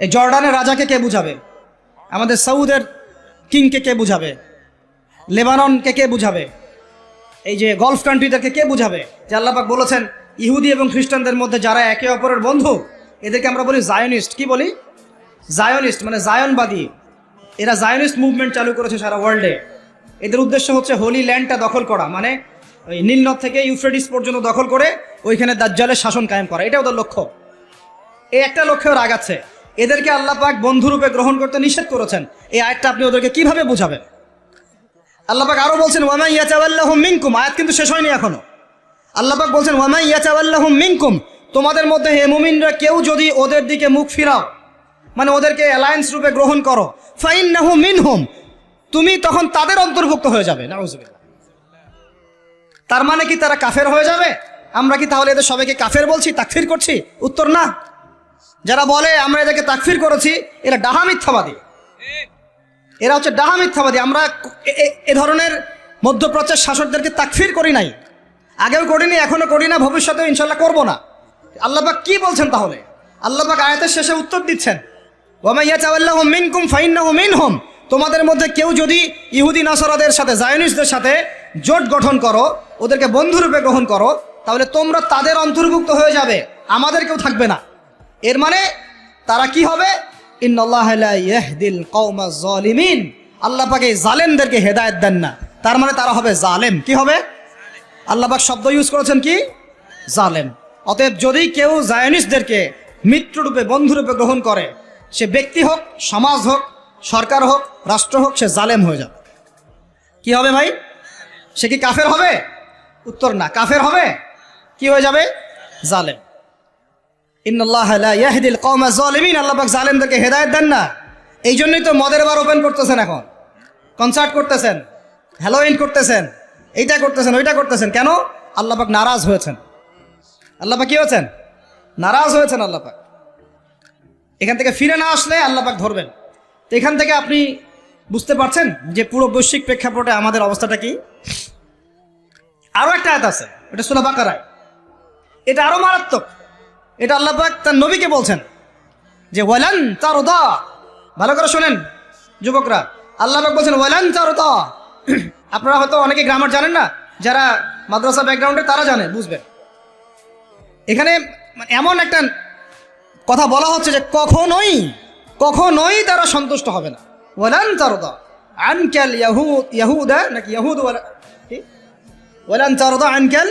A: এই জর্ডানের রাজাকে কে বুঝাবে? আমাদের সৌদের কিংকে কে বুঝাবে? লেবাননকে কে বুঝাবে? এই যে গলফ কান্ট্রিদেরকে কে বুঝাবে যে আল্লাহ পাক বলেছেন ইহুদি এবং খ্রিস্টানদের মধ্যে যারা একে অপরের বন্ধু, এদেরকে আমরা বলি জায়নিস্ট। কি বলি? জায়নিস্ট, মানে জায়নবাদী। এরা জায়নিস্ট মুভমেন্ট চালু করেছে সারা ওয়ার্ল্ডে। এদের উদ্দেশ্য হচ্ছে হোলি ল্যান্ডটা দখল করা, মানে ওই নীলনদ থেকে ইউফ্রেটিস পর্যন্ত দখল করে ওইখানে দাজ্জালের শাসন কায়েম করা। এটা ওদের লক্ষ্য। এই একটা লক্ষ্যের আগাচ্ছে। এদেরকে আল্লাহ পাক বন্ধুরূপে গ্রহণ করতে নিষেধ করেছেন। এই আয়াতটা আপনি ওদেরকে কিভাবে বুঝাবেন? আল্লাহ পাক আরো বলছেন ওয়া মান ইয়াতাওয়াল্লাহুম মিনকুম, আয়াত কিন্তু শেষ হয়নি এখনো। আল্লাহ পাক বলছেন ওয়া মান ইয়াতাওয়াল্লাহুম মিনকুম, তোমাদের মধ্যে হে মুমিনরা কেউ যদি ওদের দিকে মুখ ফিরাও, মানে ওদেরকে অ্যালায়েন্স রূপে গ্রহণ করো, ফাইন্নাহু মিনহুম, তুমি তখন তাদের অন্তর্ভুক্ত হয়ে যাবে। নাউযুবিল্লাহ। তার মানে কি তারা কাফের হয়ে যাবে? আমরা কি তাহলে এদের সবাইকে কাফের বলছি, তাকফির করছি? উত্তর না। যারা বলে আমরা এদেরকে তাকফির করেছি, এরা ডাহা মিথ্যাবাদী। এরা হচ্ছে ডাহা মিথ্যাবাদী। আমরা এ ধরনের মধ্যপ্রাচ্যের শাসকদেরকে তাকফির করি নাই, আগেও করিনি, এখনো করি না, ভবিষ্যতেও ইনশাল্লাহ করবো না। আল্লাহ পাক কি বলছেন তাহলে? আল্লাহ পাক আয়াতের শেষে উত্তর দিচ্ছেন ওয়া মান ইয়াতাওয়াল্লাহুম মিনকুম ফাইন্নাহু মিনহুম, তোমাদের মধ্যে কেউ যদি ইহুদি নাসারাদের সাথে, জায়নিস্টদের সাথে জোট গঠন করো, ওদেরকে বন্ধুরূপে গ্রহণ করো, তাহলে তোমরা তাদের অন্তর্ভুক্ত হয়ে যাবে, আমাদের কেউ থাকবে না। এর মানে তারা কি হবে? ইন্নাল্লাহা লা ইয়াহদিল কওমাজ জালিমিন, আল্লাহ পাক এই জালেমদেরকে হেদায়েত দেন না। তার মানে তারা হবে জালেম। কি হবে? আল্লাহ পাক শব্দ ইউজ করেছেন কি? জালেম। অতএব যদি কেউ জায়নিস্টদেরকে মিত্ররূপে, বন্ধুরূপে গ্রহণ করে, সে ব্যক্তি হোক, সমাজ হোক, সরকার হোক, রাষ্ট্র হোক, সে জালেম হয়ে যাবে। কি হবে ভাই? সে কি কাফের হবে? উত্তর না। কাফের হবে, কি হয়ে যাবে? জালেম। ইন্নাল্লাহা লা ইয়াহদিল কওমাজ জালিমিন, আল্লাহ পাক জালেমদেরকে হেদায়েত দেন না। এই জন্যই তো মদের বার ওপেন করতেছেন, এখন কনসার্ট করতেছেন, হ্যালোইন করতেছেন, এইটা করতেছেন, ওইটা করতেছেন। কেন? আল্লাহ পাক নারাজ হয়েছেন। আল্লাহ পাক কি হয়েছেন? নারাজ হয়েছেন আল্লাহ পাক। এখান থেকে ফিরে না আসলে আল্লাহ পাক ধরবেন। তো এখান থেকে আপনি বুঝতে পারছেন যে পুরো বৈশ্বিক প্রেক্ষাপটে আমাদের অবস্থাটা কি। আরো একটা আয়াত আছে, এটা সূরা বাকারায়, এটা আরো মারাত্মক। এটা আল্লাহ পাক তার নবীকে বলছেন যে ওয়ালান তারদা, ভালো করে শোনেন যুবকরা, আল্লাহ পাক বলছেন ওয়ালান তারদা। আপনারা হয়তো অনেকে গ্রামার জানেন না, যারা মাদ্রাসা ব্যাকগ্রাউন্ডে তারা জানে, বুঝবে। এখানে এমন একটা কথা বলা হচ্ছে যে কখনোই কখনোই তারা সন্তুষ্ট হবে না। ওয়ালান তারদা আনকাল ইয়াহুদা নাকি ইয়াহুদ ওয়ালান তারদা আনকাল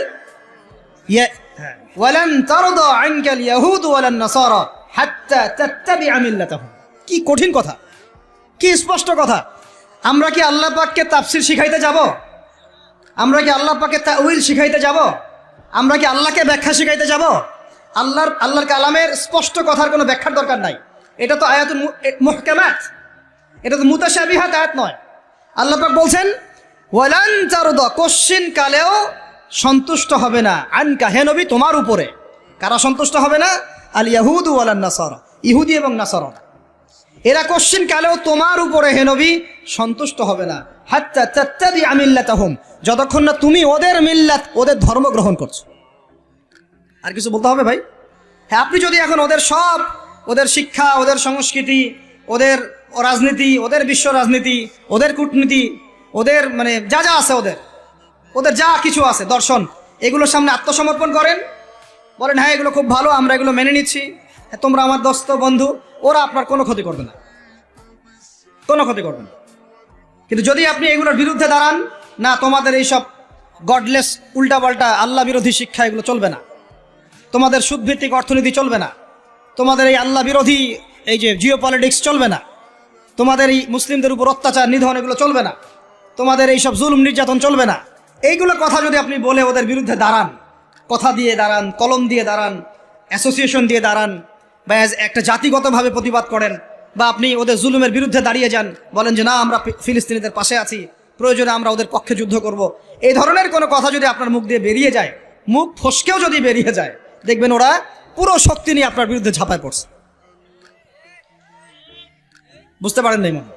A: ওয়ালান তারদা আনকাল ইয়াহুদ ওয়ালান নাসারা হাত্তা তাত্তাবিআ মিল্লাতাহুম। কি কঠিন কথা, কি স্পষ্ট কথা। আমরা কি আল্লাহ পাককে তাফসির শিখাইতে যাব? আমরা কি আল্লাহ পাককে তাউইল শিখাইতে যাব? আমরা কি আল্লাহকে ব্যাখ্যা শিখাইতে যাব? আল্লাহর কালামের স্পষ্ট কথার কোনো ব্যাখ্যার দরকার নাই। এটা তো আয়াতুল মুহকামাত, এটা তো মুতাশাবিহাত আয়াত নয়। আল্লাহ পাক বলছেন ওয়ালান তারদা, কোশ্চিন কালেও সন্তুষ্ট হবে না, আনকা হে নবী তোমার উপরে। কারা সন্তুষ্ট হবে না? আল ইয়াহুদ ওয়ালান নাসারা, ইহুদি এবং নাসারা। এরা কোশ্চিন কালেও তোমার উপরে হে নবী সন্তুষ্ট হবে না, হাত্তা তাত্তাবিআ মিল্লাতাহুম, যতক্ষণ না তুমি ওদের মিল্লাত, ওদের ধর্ম গ্রহণ করছো। আর কিছু বলতে হবে ভাই? হ্যাঁ, আপনি যদি এখন ওদের শিক্ষা, ওদের সংস্কৃতি, ওদের রাজনীতি, ওদের বিশ্ব রাজনীতি, ওদের কূটনীতি, ওদের মানে যা যা আছে, ওদের যা কিছু আছে দর্শন, এগুলোর সামনে আত্মসমর্পণ করেন, বলেন হ্যাঁ এগুলো খুব ভালো, আমরা এগুলো মেনে নিচ্ছি, হ্যাঁ তোমরা আমার দোস্ত বন্ধু, ওরা আপনার কোনো ক্ষতি করবে না, কোনো ক্ষতি করবে না। কিন্তু যদি আপনি এগুলোর বিরুদ্ধে দাঁড়ান, না তোমাদের এইসব গডলেস উল্টাপাল্টা আল্লাহ বিরোধী শিক্ষা এগুলো চলবে না, তোমাদের সুদভিত্তিক অর্থনীতি চলবে না, তোমাদের এই আল্লাহ বিরোধী এই যে জিও পলিটিক্স চলবে না, তোমাদের এই মুসলিমদের উপর অত্যাচার নিধন এগুলো চলবে না, তোমাদের এইসব জুলুম নির্যাতন চলবে না, এইগুলো কথা যদি আপনি বলে ওদের বিরুদ্ধে দাঁড়ান, কথা দিয়ে দাঁড়ান, কলম দিয়ে দাঁড়ান, অ্যাসোসিয়েশন দিয়ে দাঁড়ান, বা একটা জাতিগতভাবে প্রতিবাদ করেন, বা আপনি ওদের জুলুমের বিরুদ্ধে দাঁড়িয়ে যান, বলেন যে না আমরা ফিলিস্তিনিদের পাশে আছি, প্রয়োজনে আমরা ওদের পক্ষে যুদ্ধ করব, এই ধরনের কোনো কথা যদি আপনার মুখ দিয়ে বেরিয়ে যায়, মুখ ফসকেও যদি বেরিয়ে যায়, দেখবেন ওরা পুরো শক্তি নিয়ে আপনার বিরুদ্ধে ঝাঁপায় পড়ছে। বুঝতে পারেন নাই মনে?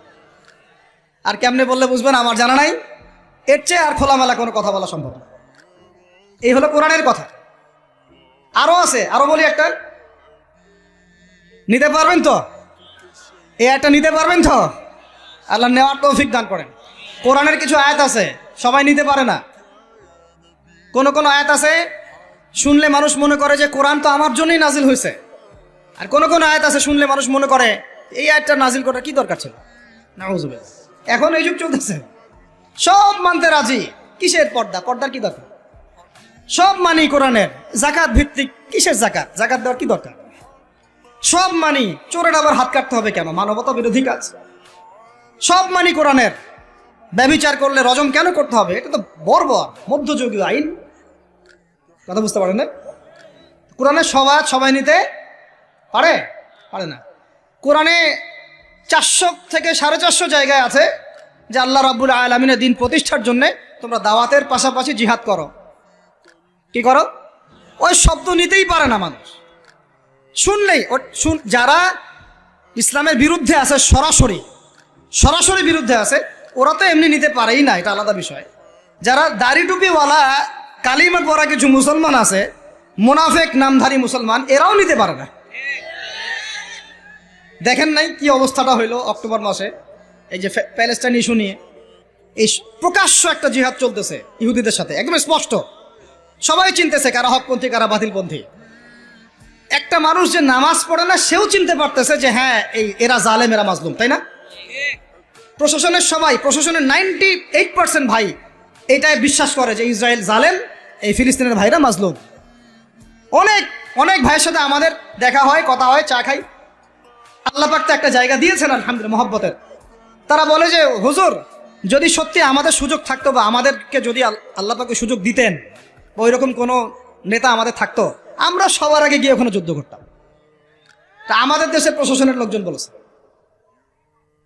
A: আর কেমনে বললে বুঝবেন আমার জানা নাই, এর চেয়ে আর খোলামেলা কোনো কথা বলা সম্ভব না। এই হলো কোরআনের কথা। আরো আছে, আরো বলি একটা, নিতে পারবেন তো? এই একটা নিতে পারবেন তো? আল্লাহ নেওয়ার তৌফিক দান করেন। কোরআনের কিছু আয়াত আছে সবাই নিতে পারে না। কোন কোন আয়াত আছে শুনলে মানুষ মনে করে যে কোরআন তো আমার জন্যই নাজিল হয়েছে, আর কোন কোন আয়াত আছে শুনলে মানুষ মনে করে এই আয়াতটা নাজিল করার কি দরকার ছিল। নাউযুবিল্লাহ। এখন এই যুগ চলতেছে, সব মানতে রাজি, কিসের পর্দা, পর্দার কি দরকার? সব মানি কোরআনের, যাকাত ভিত্তিক, কিসের যাকাত, যাকাত দেওয়ার কি দরকার? সব মানি, চোরের আবার হাত কাটতে হবে কেন, মানবতা বিরোধী কাজ। সব মানি কোরআনের, ব্যভিচার করলে রজম কেন করতে হবে, এটা তো বর্বর মধ্যযুগীয় আইন। কথা বুঝতে পারেন না? কোরআনের সবাই নিতে পারে না। কোরআনে 400 থেকে 450 জায়গায় আছে যে আল্লাহ রাব্বুল আলামিনের দিন প্রতিষ্ঠার জন্য তোমরা দাওয়াতের পাশাপাশি জিহাদ করো। কি করো? ওই শব্দ নিতেই পারে না মানুষ, শুনলেই যারা ইসলামের বিরুদ্ধে আছে, সরাসরি বিরুদ্ধে আছে, ওরা তো এমনি নিতে পারেই না, এটা আলাদা বিষয়। যারা দাড়ি টুপিওয়ালা কালিমা পড়া কিছু মুসলমান আছে, মুনাফিক নামধারী মুসলমান, এরাও নিতে পারে না। দেখেন নাই কি অবস্থাটা হইলো অক্টোবর মাসে, এই যে প্যালেস্টাইন ইস্যু নিয়ে এই প্রকাশ্য একটা জিহাদ চলতেছে ইহুদিদের সাথে, একদম স্পষ্ট, সবাই চিনতেছে কারা হকপন্থী কারা বাতিলপন্থী। একটা মানুষ যে নামাজ পড়ে না সেও চিনতে পারতেছে যে হ্যাঁ এরা জালেম, এরা মাজলুম, তাই না? প্রশাসনের 98% ভাই এইটাই বিশ্বাস করে যে ইসরায়েল জালেম, এই ফিলিস্তিনের ভাইরা মাজলুম। অনেক ভাইয়ের সাথে আমাদের দেখা হয়, কথা হয়, চা খাই। আল্লাহ পাক তো একটা জায়গা দিয়েছেন আলহামদুলিল্লাহ মহব্বতের। তারা বলে যে হুজুর যদি সত্যি আমাদের সুযোগ থাকতো, বা আমাদেরকে যদি আল্লাহ পাক সুযোগ দিতেন, বা ওইরকম কোনো নেতা আমাদের থাকতো, আমরা সবার আগে গিয়ে ওখানে যুদ্ধ করতাম। তা আমাদের দেশের প্রশাসনের লোকজন বলেছে।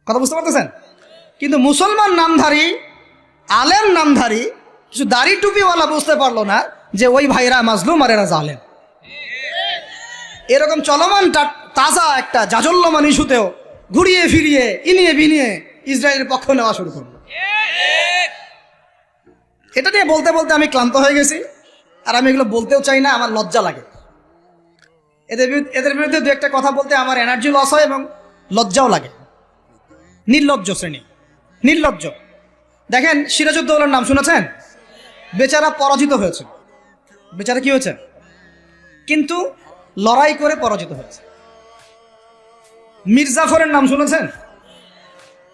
A: কথা বুঝতে পারতেছেন? কিন্তু মুসলমান নামধারী, আলেম নামধারী কিছু দাড়ি টুপিওয়ালা বুঝতে পারলো না যে ওই ভাইরা মাজলুম আর এরা জালেম। এরকম চলমান তাজা একটা জাজল্যমান ইস্যুতেও ঘুরিয়ে ফিরিয়ে ইনিয়ে বিনিয়ে ইসরায়েলের পক্ষ নেওয়া শুরু করলো। এটা নিয়ে বলতে বলতে আমি ক্লান্ত হয়ে গেছি, আর আমি এগুলো বলতেও চাই না, আমার লজ্জা লাগে। এদের বিরুদ্ধে দু একটা কথা বলতে আমার এনার্জি লস হয় এবং লজ্জাও লাগে। নির্লজ্জ শ্রেণী, নির্লজ্জ। দেখেন সিরাজউদ্দৌলার নাম শুনেছেন? বেচারা পরাজিত হয়েছে, বেচারা কি হয়েছে, কিন্তু লড়াই করে পরাজিত হয়েছে। মীর জাফরের নাম শুনেছেন?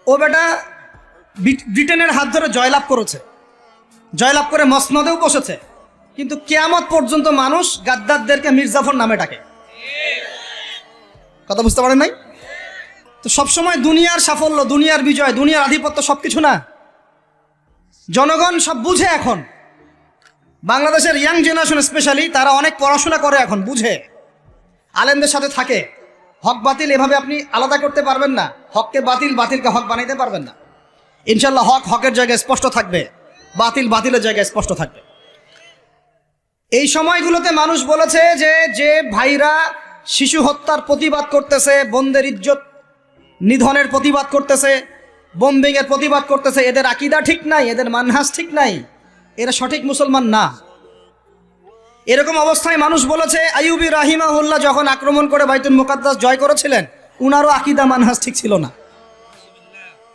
A: ও বেটা ব্রিটেনের হাত ধরে জয়লাভ করেছে, জয়লাভ করে মসনদেও বসেছে, কিন্তু কিয়ামত পর্যন্ত মানুষ গাদ্দারদেরকে মীর জাফর নামে ডাকে। কথা বুঝতে পারেন নাই? তো সবসময় দুনিয়ার সাফল্য, দুনিয়ার বিজয়, দুনিয়ার আধিপত্য সবকিছু না। জনগণ সব বুঝে এখন, বাংলাদেশের ইয়াং জেনারেশন স্পেশালি, তারা অনেক পড়াশোনা করে এখন, বুঝে, আলেমদের সাথে থাকে। হক বাতিল এভাবে আপনি আলাদা করতে পারবেন না, হককে বাতিল, বাতিলকে হক বানাইতে পারবেন না। ইনশাল্লাহ হক হকের জায়গায় স্পষ্ট থাকবে, বাতিল বাতিলের জায়গায় স্পষ্ট থাকবে। এই সময়গুলোতে মানুষ বলেছে যে যে ভাইরা শিশু হত্যার প্রতিবাদ করতেছে, বোনদের ইজ্জত নিধনের প্রতিবাদ করতেছে, বোম্বিং এর প্রতিবাদ করতেছে, এদের আকীদা ঠিক নাই, এদের মানহাজ ঠিক নাই, এরা সঠিক মুসলমান না। এরকম অবস্থায় মানুষ বলেছে আইয়ুবী রাহিমাহুল্লাহ যখন আক্রমণ করে বাইতুল মুকাদ্দাস জয় করেছিলেন, উনারও আকীদা মানহাজ ঠিক ছিল না।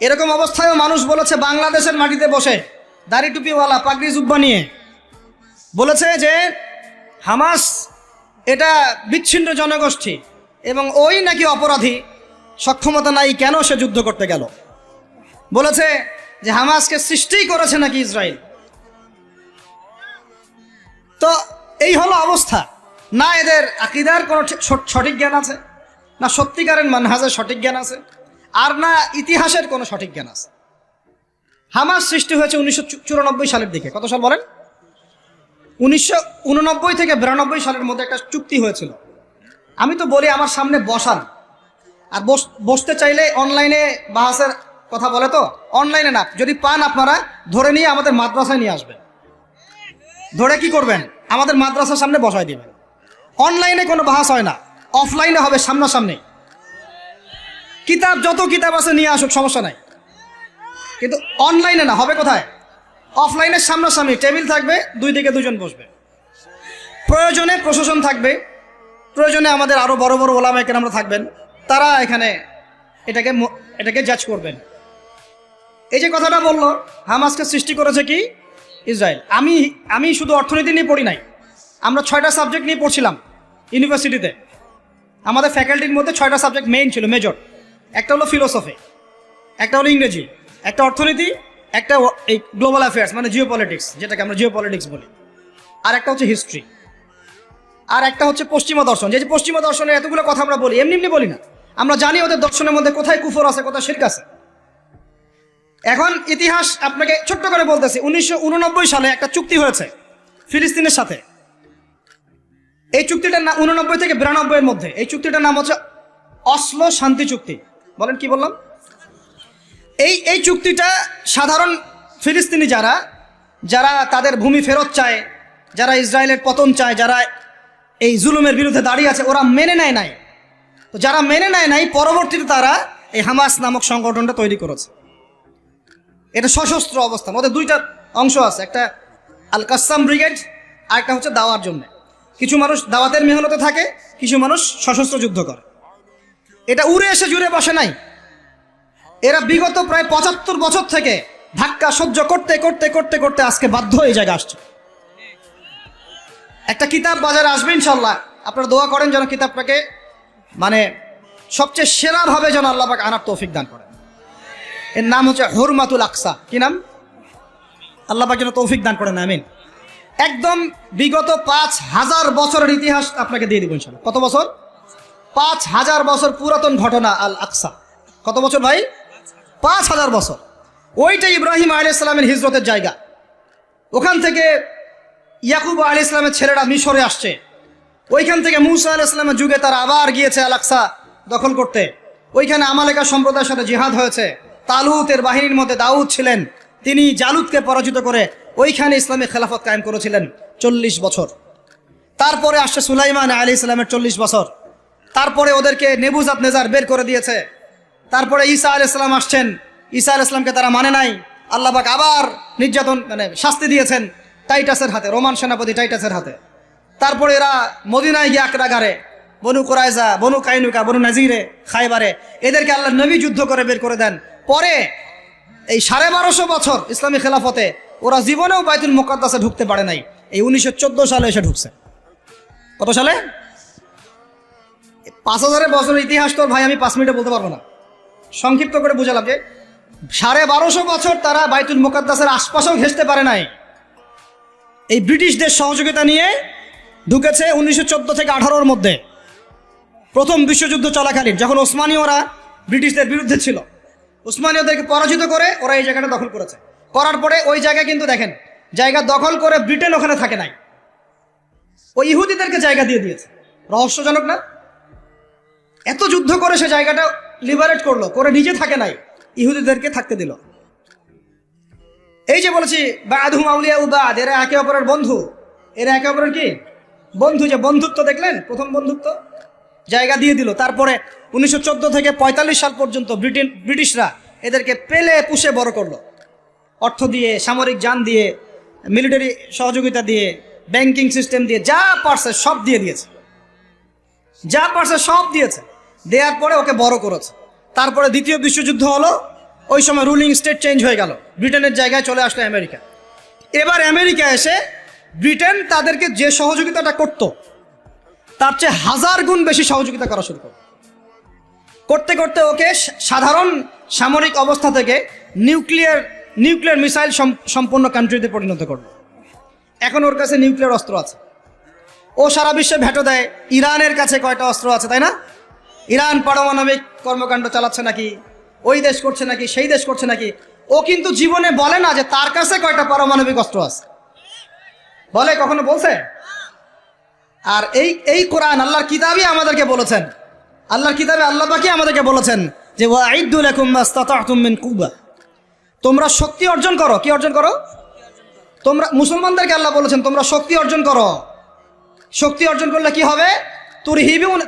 A: এরকম অবস্থায়ও মানুষ বলেছে বাংলাদেশের মাটিতে বসে দাড়ি টুপিওয়ালা পাগড়ি জুব্বা নিয়ে বলেছে যে হামাস এটা বিচ্ছিন্ন জনগোষ্ঠী এবং ওই নাকি অপরাধী, সক্ষমতা নাই, কেন সে যুদ্ধ করতে গেল। বলেছে যে হামাসকে সৃষ্টি করেছে নাকি ইসরায়েল। তো এই হলো অবস্থা। না এদের আকীদার কোনো সঠিক জ্ঞান আছে, না সত্যিকারের মানহাজের সঠিক জ্ঞান আছে, আর না ইতিহাসের কোনো সঠিক জ্ঞান আছে। হামাস সৃষ্টি হয়েছে 1994 সালের দিকে। কত সাল বলেন? 1989 থেকে 92 সালের মধ্যে একটা চুক্তি হয়েছিল। আমি তো বলি আমার সামনে বসান, আর বসতে চাইলে অনলাইনে বাহাসের কথা বলে, তো অনলাইনে না, যদি পান আপনারা ধরে নিয়ে আমাদের মাদ্রাসায় নিয়ে আসবেন। ধরে কি করবেন? আমাদের মাদ্রাসার সামনে বসায় দিবেন। অনলাইনে কোনো বাহাস হয় না, অফলাইনে হবে, সামনাসামনি। কিতাব যত কিতাব আছে নিয়ে আসুক, সমস্যা নাই, কিন্তু অনলাইনে না, হবে কোথায়? অফলাইনে সামনাসামনি, টেবিল থাকবে, দুই দিকে দুজন বসবে। প্রয়োজনে প্রশাসন থাকবে, প্রয়োজনে আমাদের আরো বড় বড় ওলামায়ে কেরামরা থাকবেন, তারা এখানে এটাকে জাজ করবেন। এই যে কথাটা বললো হামাসকে সৃষ্টি করেছে কি ইসরায়েল, আমি শুধু অর্থনীতি নিয়ে পড়ি নাই, আমরা 6টা সাবজেক্ট নিয়ে পড়ছিলাম ইউনিভার্সিটিতে। আমাদের ফ্যাকাল্টির মধ্যে 6টা সাবজেক্ট মেইন ছিল, মেজর। একটা হলো ফিলোসফি, একটা হলো ইংরেজি, একটা অর্থনীতি, একটা এই গ্লোবাল অ্যাফেয়ার্স মানে জিও পলিটিক্স, যেটাকে আমরা জিও পলিটিক্স বলি, আর একটা হচ্ছে হিস্ট্রি, আর একটা হচ্ছে পশ্চিমা দর্শন। যে পশ্চিমা দর্শনের এতগুলো কথা আমরা বলি, এমনি বলি না, আমরা জানি ওদের দর্শনের মধ্যে কোথায় কুফর আছে, কোথায় শিরক আছে। এখন ইতিহাস আপনাকে ছোট্ট করে বলতেছি, 1989 সালে একটা চুক্তি হয়েছে ফিলিস্তিনের সাথে। এই চুক্তিটার নাম 89 থেকে 92 এর মধ্যে, এই চুক্তিটার নাম হচ্ছে অসলো শান্তি চুক্তি। বলেন কি বললাম? এই চুক্তিটা সাধারণ ফিলিস্তিনি যারা তাদের ভূমি ফেরত চায়, যারা ইসরায়েলের পতন চায়, যারা এই জুলুমের বিরুদ্ধে দাঁড়িয়ে আছে, ওরা মেনে নেয় নাই। তো যারা মেনে নেয় নাই, পরবর্তীতে তারা এই হামাস নামক সংগঠনটা তৈরি করেছে। এটা সশস্ত্র অবস্থান, ওদের দুইটা অংশ আছে, একটা আল কাসাম ব্রিগেড, আর একটা হচ্ছে দাওয়ার জন্য। কিছু মানুষ দাওয়াতের মেহনতে থাকে, কিছু মানুষ সশস্ত্র যুদ্ধ করে। এটা উড়ে এসে জুড়ে বসে নাই, এরা বিগত প্রায় 75 বছর থেকে ধাক্কা সহ্য করতে করতে করতে করতে আজকে বাধ্য হয়ে জায়গা আসছে। একটা কিতাব বাজারে আসবে ইনশাল্লাহ, আপনারা দোয়া করেন যেন কিতাবটাকে মানে সবচেয়ে সেরাভাবে যেন আল্লাহ পাক আনার তৌফিক দান করেন। এর নাম হচ্ছে হুরমাতুল আকসা। কি নাম? আল্লাহ পাক যেন তৌফিক দান করেন, আমিন। একদম বিগত 5000 বছরের ইতিহাস আপনাকে দিয়ে দিব ইনশাল্লাহ। কত বছর? 5000 বছর পুরাতন ঘটনা আল আকসা। কত বছর ভাই? 5000 বছর। ওইটা ইব্রাহিম আলাইহিস সালামের হিজরতের জায়গা। ওখান থেকে ইয়াকুব আলাইহিস সালামের ছেলেরা মিশরে আসছে, ওইখান থেকে মুসা আলাইহিস সালামের যুগে তারা আবার গিয়েছে আল আকসা দখল করতে। ওইখানে আমালেকা সম্প্রদায়ের সাথে জিহাদ হয়েছে। তালুতের বাহিনীর মধ্যে দাউদ ছিলেন, তিনি জালুতকে পরাজিত করে ওইখানে ইসলামী খেলাফত কায়েম করেছিলেন 40 বছর। তারপরে আসছে সুলাইমান আলাইহিস সালামের 40 বছর। তারপরে ওদেরকে নেবুজাত নেজার বের করে দিয়েছে। তারপরে ঈসা আলাইহিস সালাম আসছেন, ঈসা আলাইহিস সালামকে তারা মানে নাই। আল্লাহ পাক আবার নির্যাতন মানে শাস্তি দিয়েছেন টাইটাসের হাতে, রোমান সেনাপতি টাইটাসের হাতে। তারপরে এরা মদিনায় গিয়ে আক্রাগারে বনু কুরাইজা, বনু কাইনুকা, বনু নাজিরে, খায়বারে এদেরকে আল্লাহ নবী যুদ্ধ করে বের করে দেন। পরে এই 1250 বছর ইসলামী খেলাফতে ওরা জীবনেও বাইতুল মুকাদ্দাসে ঢুকতে পারে নাই, এই 1914 সালে এসে ঢুকছে। কত সালে? 5000 বছরের ইতিহাস তোর ভাই আমি 5 মিনিটে বলতে পারবো না, সংক্ষিপ্ত করে বুঝালাম যে 1250 বছর তারা বাইতুল মুকাদ্দাসের আশপাশেও ঘেঁষতে পারে নাই। এই ব্রিটিশদের সহযোগিতা নিয়ে ঢুকেছে 1914 থেকে 18-র মধ্যে, প্রথম বিশ্বযুদ্ধ চলাকালীন, যখন ওসমানীয়রা ব্রিটিশদের বিরুদ্ধে ছিল। ওসমানীয়দেরকে পরাজিত করে ওরা এই জায়গাটা দখল করেছে। করার পরে ওই জায়গায় কিন্তু দেখেন জায়গা দখল করে ব্রিটেন ওখানে থাকে নাই, ওই ইহুদিদেরকে জায়গা দিয়ে দিয়েছে। রহস্যজনক না? এত যুদ্ধ করে সে জায়গাটা লিবারেট করলো, করে নিজে থাকে নাই, ইহুদিদেরকে থাকতে দিল। এই যে বলেছি বাদহুম আউলিয়াউ বাদ, এরা একে অপরের বন্ধু, এরা একে অপরের কি বন্ধু। যে বন্ধুত্ব দেখলেন, প্রথম বন্ধুত্ব, জায়গা দিয়ে দিল। তারপরে 1914 থেকে 45 সাল পর্যন্ত ব্রিটিশরা এদেরকে পেলে পুষে বড় করলো, অর্থ দিয়ে, সামরিক যান দিয়ে, মিলিটারি সহযোগিতা দিয়ে, ব্যাংকিং সিস্টেম দিয়ে, যা পারছে সব দিয়ে দিয়েছে, যা পারছে সব দিয়েছে। দেওয়ার পরে ওকে বড় করেছে। তারপরে দ্বিতীয় বিশ্বযুদ্ধ হলো, ওই সময় রুলিং স্টেট চেঞ্জ হয়ে গেল, ব্রিটেনের জায়গায় চলে আসলো আমেরিকা। এবার আমেরিকা এসে ব্রিটেন তাদেরকে যে সহযোগিতাটা করত তার চেয়ে 1000 গুণ বেশি সহযোগিতা করা শুরু করল। করতে করতে ওকে সাধারণ সামরিক অবস্থা থেকে নিউক্লিয়ার মিসাইল সম্পন্ন কান্ট্রিতে পরিণত করল। এখন ওর কাছে নিউক্লিয়ার অস্ত্র আছে, ও সারা বিশ্বে ভেটো দেয়। ইরানের কাছে কয়টা অস্ত্র আছে, তাই না? ইরান পারমাণবিক কর্মকাণ্ড চালাচ্ছে নাকি, ওই দেশ করছে নাকি, সেই দেশ করছে নাকি। ও কিন্তু জীবনে বলে না যে তার কাছে কয়টা পারমাণবিক অস্ত্র আছে, বলে? কখনো বলছে? আর এই কোরআন আল্লাহর কিতাবই আমাদেরকে বলেছেন, আল্লাহর কিতাবে আল্লাহ পাকই আমাদেরকে বলেছেন যে ওয়াইদ্দু লাকুম মাস্তাতা'তুম মিন কুওয়া, তোমরা শক্তি অর্জন করো। কি অর্জন করো? তোমরা, মুসলমানদেরকে আল্লাহ বলেছেন তোমরা শক্তি অর্জন করো। শক্তি অর্জন করলে কি হবে?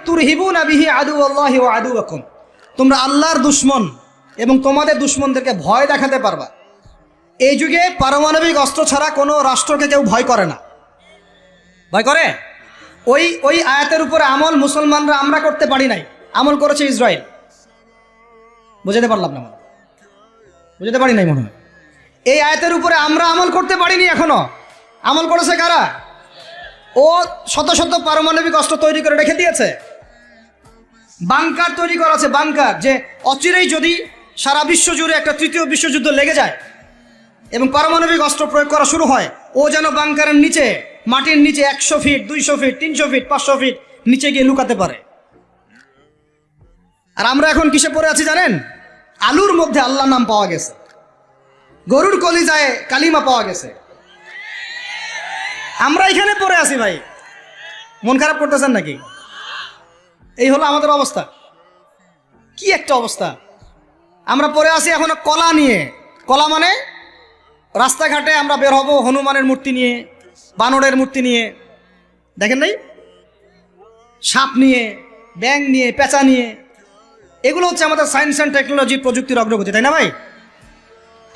A: তুরহিবুনা বিহি আদুওয়াল্লাহি ওয়া আদুওয়াকুম, তোমরা আল্লাহর দুশমন এবং তোমাদের দুশমনদেরকে ভয় দেখাতে পারবা। এই যুগে পারমাণবিক অস্ত্র ছাড়া কোনো রাষ্ট্রকে কেউ ভয় করে না। ভয় করে? ওই আয়াতের উপরে আমল মুসলমানরা আমরা করতে পারি নাই, আমল করেছে ইসরায়েল। বুঝাতে পারলাম না? বুঝাতে পারি নাই মনে হয়। এই আয়াতের উপরে আমরা আমল করতে পারিনি এখনো, আমল করেছে কারা? ও শত শত পারমাণবিক অস্ত্র তৈরি করে রেখে দিয়েছে, বাংকার তৈরি করা আছে, বাংকার, যে অচিরেই যদি সারা বিশ্ব জুড়ে একটা তৃতীয় বিশ্বযুদ্ধ লেগে যায় এবং পারমাণবিক অস্ত্র প্রয়োগ করা শুরু হয়, ও যেন বাংকারের নিচে, মাটির নিচে 100 ফিট, 200 ফিট, 300 ফিট, 500 ফিট নিচে গিয়ে লুকাতে পারে। আর আমরা এখন কিসে পড়ে আছি জানেন? আলুর মধ্যে আল্লাহ নাম পাওয়া গেছে, গরুর কলিজায় কালিমা পাওয়া গেছে, আমরা এখানে পড়ে আছি। ভাই মন খারাপ করতেছেন নাকি? এই হলো আমাদের অবস্থা। কি একটা অবস্থা! আমরা পড়ে আছি এখনো কলা নিয়ে। কলা মানে রাস্তাঘাটে আমরা বের হব হনুমানের মূর্তি নিয়ে, বানরের মূর্তি নিয়ে, দেখেন নাই? সাপ নিয়ে, ব্যাঙ নিয়ে, পেঁচা নিয়ে। এগুলো হচ্ছে আমাদের সায়েন্স অ্যান্ড টেকনোলজি, প্রযুক্তির অগ্রগতি, তাই না ভাই?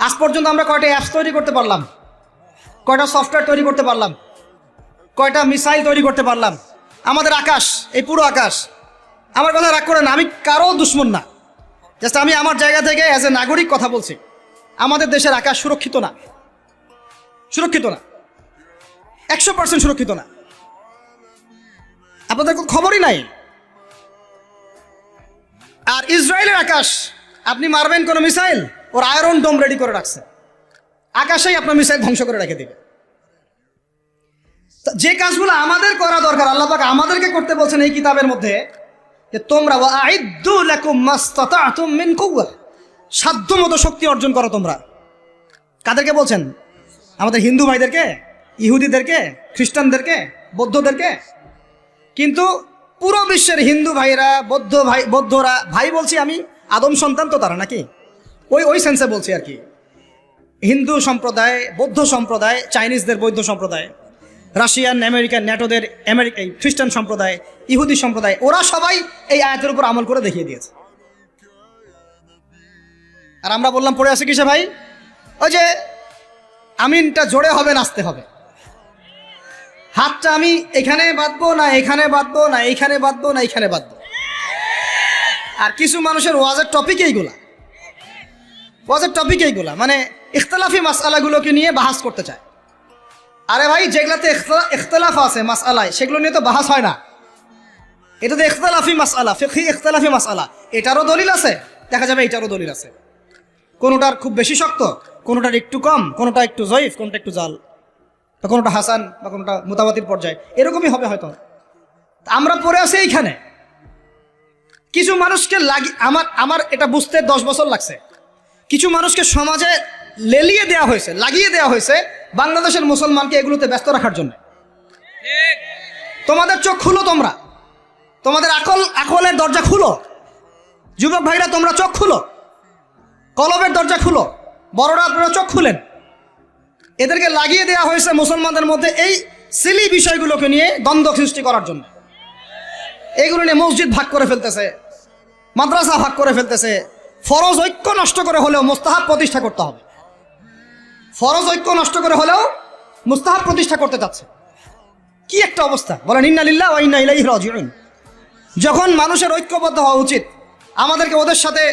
A: আজ পর্যন্ত আমরা কয়টা অ্যাপস তৈরি করতে পারলাম, কয়টা সফটওয়্যার তৈরি করতে পারলাম, কয়টা মিসাইল তৈরি করতে পারলাম। আমাদের আকাশ, এই পুরো আকাশ, আমার কথা রাগ করে না, আমি কারো দুশ্মন না, জাস্ট আমি আমার জায়গা থেকে অ্যাজ এ নাগরিক কথা বলছি। আমাদের দেশের আকাশ সুরক্ষিত না, সুরক্ষিত না, 100% সুরক্ষিত না। আপনাদের খবরই নাই। আর ইসরায়েলের আকাশ, আপনি মারবেন কোনো মিসাইল, ওর আয়রন ডোম রেডি করে রাখছে, আকাশেই আপনার মিসাইল ধ্বংস করে রেখে দেবে। যে কাজগুলো আমাদের করা দরকার, আল্লাহ পাক আমাদেরকে করতে বলছেন এই কিতাবের মধ্যে, যে তোমরা ওয়াইদ্দু লাকুম মাস্তাতা'তুম মিন কুওয়া, সাধ্যমতো শক্তি অর্জন করো তোমরা। কাদেরকে বলছেন? আমাদের হিন্দু ভাইদেরকে, ইহুদিদেরকে, খ্রিস্টানদেরকে, বৌদ্ধদেরকে। কিন্তু পুরো বিশ্বের হিন্দু ভাইরা, বৌদ্ধরা, ভাই বলছি আমি, আদম সন্তান তো তারা নাকি, ওই সেন্সে বলছি আর কি। হিন্দু সম্প্রদায়, বৌদ্ধ সম্প্রদায়, চাইনিজদের বৌদ্ধ সম্প্রদায়, রাশিয়ান, আমেরিকান, ন্যাটোদের খ্রিস্টান সম্প্রদায়, ইহুদি সম্প্রদায়, ওরা সবাই এই আয়াতের উপর আমল করে দেখিয়ে দিয়েছে। আর আমরা বললাম পড়ে আছে কিসে ভাই? ওই যে আমিনটা জোরে হবে, নাচতে হবে। হাতটা আমি এখানে বাঁধবো না, এখানে বাঁধবো না, এইখানে বাঁধবো না, এইখানে বাঁধবো। আর কিছু মানুষের ওয়াজের টপিক এইগুলা, ওয়াজের টপিক এইগুলা, মানে ইখতলাফি মাসআলাগুলোকে নিয়ে বাহাস করতে চায়। আরে ভাই, যেগুলাতে ইখতলাফ আছে মাসআলায়, সেগুলো নিয়ে তো বাহাস হয় না। এটা তো ইখতলাফি মাসআলা, ফিকহি ইখতলাফি মাসআলা, এটারও দলিল আছে, দেখা যাবে এটারও দলিল আছে। কোনোটার খুব বেশি শক্ত, কোনোটার একটু কম, কোনোটা একটু জয়ীফ, কোনোটা একটু জাল, বা কোনোটা হাসান, বা কোনোটা মুতাওয়াতির পর্যায়ে, এরকমই হবে হয়তো। আমরা পড়ে আছি এইখানে। কিছু মানুষকে আমার এটা বুঝতে 10 বছর লাগছে। কিছু মানুষকে সমাজে লেলিয়ে দেওয়া হয়েছে, লাগিয়ে দেওয়া হয়েছে বাংলাদেশের মুসলমানকে এগুলোতে ব্যস্ত রাখার জন্য। তোমাদের চোখ খুলো, তোমরা তোমাদের আকলের দরজা খুলো। যুবক ভাইরা, তোমরা চোখ খুলো, কলবের দরজা খুলো। বড়রা আপনারা চোখ খুলেন। এদেরকে লাগিয়ে দেওয়া হয়েছে মুসলমানদের মধ্যে এই সিলি বিষয়গুলোকে নিয়ে দ্বন্দ্ব সৃষ্টি করার জন্য। এইগুলো নিয়ে মসজিদ ভাগ করে ফেলতেছে, মাদ্রাসা ভাগ করে ফেলতেছে। ফরজ ঐক্য নষ্ট করে হলেও মুস্তাহাব প্রতিষ্ঠা করতে হবে। ফরজ ঐক্য নষ্ট করে হলেও মুস্তাহাব প্রতিষ্ঠা করতে চাচ্ছে। কি একটা অবস্থা বলেন! ইন্না লিল্লাহি ওয়া ইন্না ইলাইহি রাজিউন। যখন মানুষের ঐক্যবদ্ধ হওয়া উচিত, আমাদেরকে ওদের সাথে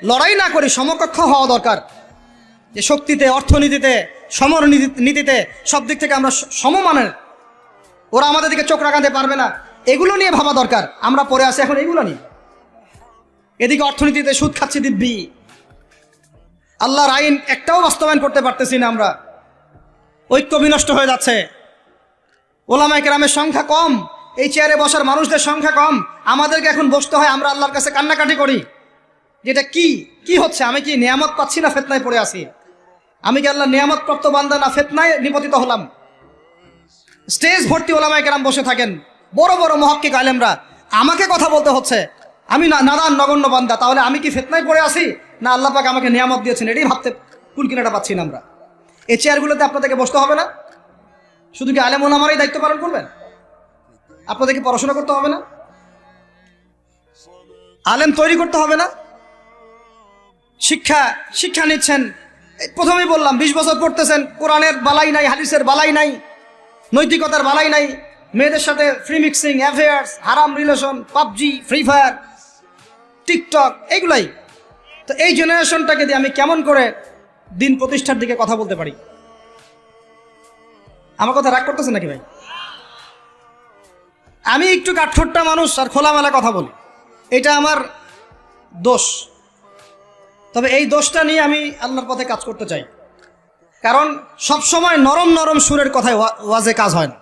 A: লড়াই না করি সমকক্ষ হওয়া দরকার। যে শক্তিতে, অর্থনীতিতে, সমরনীতিতে, সব দিক থেকে আমরা সমমানের, ওরা আমাদের দিকে চোখ রাখাতে পারবে না, এগুলো নিয়ে ভাবা দরকার। আমরা পড়ে আসি এখন এগুলো নিয়ে। এদিকে অর্থনীতিতে সুদ খাচ্ছি দিব্যি, আল্লাহর আইন একটাও বাস্তবায়ন করতে পারতেছি না আমরা। ঐক্য বিনষ্ট হয়ে যাচ্ছে। ওলামায়ে কেরামের সংখ্যা কম, এই চেয়ারে বসার মানুষদের সংখ্যা কম। আমাদেরকে এখন বসতে হয়, আমরা আল্লাহর কাছে কান্নাকাটি করি যেটা কি হচ্ছে? আমি কি নিয়ামত পাচ্ছি না ফিতনায় পড়ে আছি? আমি কি আল্লাহ নিয়ামত প্রাপ্ত বান্দা না ফিতনায় নিপতিত হলাম? স্টেজ ভর্তি ওলামায়ে কেরাম বসে থাকেন, বড় বড় মুহাক্কিক আলেমরা। আমাকে কথা বলতে হচ্ছে, আমি নাদান নগণ্য বান্দা। তাহলে আমি কি ফিতনায় পড়ে আছি, না আল্লাহ পাক আমাকে নিয়ামত দিয়েছেন? এটাই ভাবতে কুলকিনাটা পাচ্ছি না আমরা। এই চেয়ারগুলোতে আপনাদেরকে বসতে হবে না? শুধু কি আলেম ওলামারাই দায়িত্ব পালন করবেন? আপনাদেরকে পড়াশোনা করতে হবে না? আলেম তৈরি করতে হবে না? শিক্ষা নিচ্ছেন, প্রথমেই বললাম 20 বছর পড়তেছেন, কোরআনের বালাই নাই, হাদিসের বালাই নাই, নৈতিকতার বালাই নাই, মেয়েদের সাথে ফ্রি মিক্সিং, অ্যাফেয়ার্স, হারাম relation, PUBG, free fire, TikTok, এইগুলাই। তো এই জেনারেশনটাকে দিয়ে আমি কেমন করে দিন প্রতিষ্ঠার দিকে কথা বলতে পারি? আমার কথা রাগ করতেছে নাকি ভাই? আমি একটু কাঠখোট্টা মানুষ আর খোলামেলা কথা বলি, এটা আমার দোষ। তবে এই দোষটা নিয়ে আমি আল্লাহর পথে কাজ করতে চাই। কারণ সব সময় নরম নরম সুরের কথায় ওয়াজে কাজ হয় না।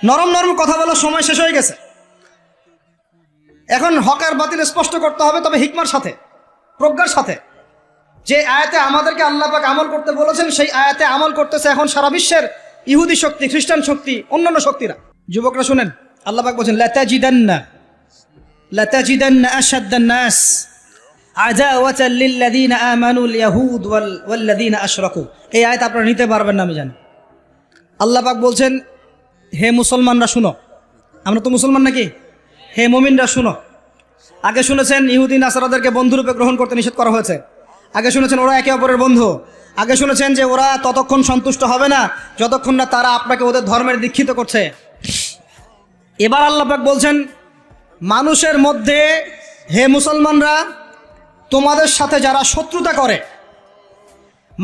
A: নরম নরম কথা বলার সময় শেষ হয়ে গেছে। এখন হক আর বাতিল স্পষ্ট করতে হবে, তবে হিকমার সাথে, প্রজ্ঞার সাথে। যে আয়াতে আমাদেরকে আল্লাহ পাক আমল করতে বলেছেন, সেই আয়াতে আমল করতেছে এখন সারা বিশ্বের ইহুদি শক্তি, খ্রিস্টান শক্তি, অন্যান্য শক্তিরা। যুবকরা শুনেন, আল্লাহ পাক বলেছেন লাতাজিদান্না আশাদ্দান নাস আদাওয়াতাল লিল্লাযিনা আমানুল ইয়াহুদ ওয়াল্লাযিনা আশরাকু। এই আয়াত আপনারা নিতে পারবেন না আমি জানি। আল্লাহ পাক বলছেন, হে মুসলমানরা শুনো। আমরা তো মুসলমান নাকি? হে মুমিনরা শুনো। আগে শুনেছেন ইহুদি নাসারাদেরকে বন্ধুরূপে গ্রহণ করতে নিষেধ করা হয়েছে। আগে শুনেছেন ওরা একে অপরের বন্ধু। আগে শুনেছেন যে ওরা ততক্ষণ সন্তুষ্ট হবে না যতক্ষণ না তারা আপনাকে ওদের ধর্মের দীক্ষিত করছে। এবার আল্লাহ পাক বলছেন, মানুষের মধ্যে, হে মুসলমানরা, তোমাদের সাথে যারা শত্রুতা করে,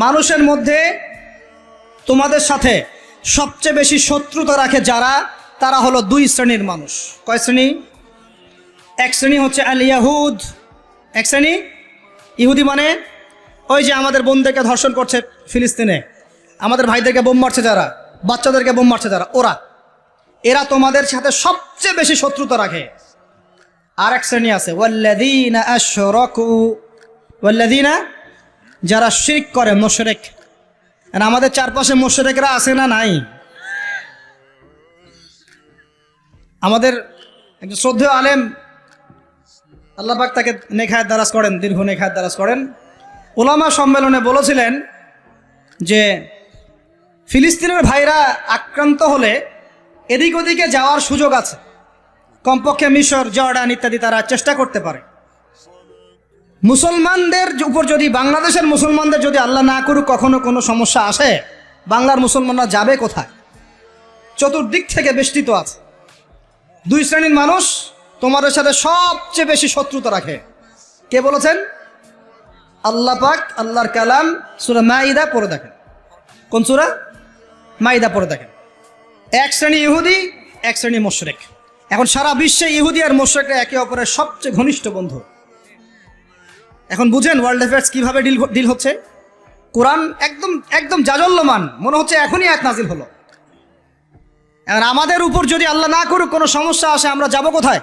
A: মানুষের মধ্যে তোমাদের সাথে সবচেয়ে বেশি শত্রুতা রাখে যারা, তারা হলো 2 শ্রেণীর মানুষ। কয় শ্রেণী? এক শ্রেণী হচ্ছে আল ইয়াহুদ। এক শ্রেণী ইহুদি, মানে ওই যে আমাদের বোনদেরকে ধর্ষণ করছে ফিলিস্তিনে, আমাদের ভাইদেরকে বোম মারছে যারা, বাচ্চাদেরকে বোম মারছে যারা, এরা তোমাদের সাথে সবচেয়ে বেশি শত্রুতা রাখে। আর এক শ্রেণী আছে ওয়াল্লাযীনা আশরাকু, ওয়াল্লাযীনা, যারা শিরক করে, মুশরিক। আর আমাদের চারপাশে মুশরিকরা আছে না নাই? আমাদের একজন শ্রদ্ধেয় আলেম, আল্লাহ পাক তাকে নেখায়াত দারাজ করেন, দীর্ঘ নেখায়াত দারাজ করেন, ওলামা সম্মেলনে বলেছিলেন যে ফিলিস্তিনের ভাইরা আক্রান্ত হলে এদিক ওদিকে যাওয়ার সুযোগ আছে, কমপক্ষে মিশর, জর্ডান ইত্যাদি তারা চেষ্টা করতে পারে। মুসলমানদের উপর যদি, বাংলাদেশের মুসলমানদের যদি আল্লাহ না করুক কখনো কোনো সমস্যা আসে, বাংলার মুসলমানরা যাবে কোথায়? চতুর্দিক থেকে বেষ্টিত আছে। 2 শ্রেণীর মানুষ তোমাদের সাথে সবচেয়ে বেশি শত্রুতা রাখে। কে বলেছেন? আল্লাহ পাক আল্লাহর কালাম সূরা মাইদা পড়ে দেখেন। কোন সূরা? মাইদা পড়ে দেখেন। এক শ্রেণী ইহুদি, এক শ্রেণী মুশরিক। এখন সারা বিশ্বে ইহুদি আর মুশরিকরা একে অপরের সবচেয়ে ঘনিষ্ঠ বন্ধু। এখন বুঝেন ওয়ার্ল্ড অ্যাফেয়ার্স কিভাবে ডিল হচ্ছে। কোরআন একদম একদম জাজল্যমান, মনে হচ্ছে এখনই আয়াত নাজিল হলো। আর আমাদের উপর যদি আল্লাহ না করুক কোনো সমস্যা আসে, আমরা যাব কোথায়?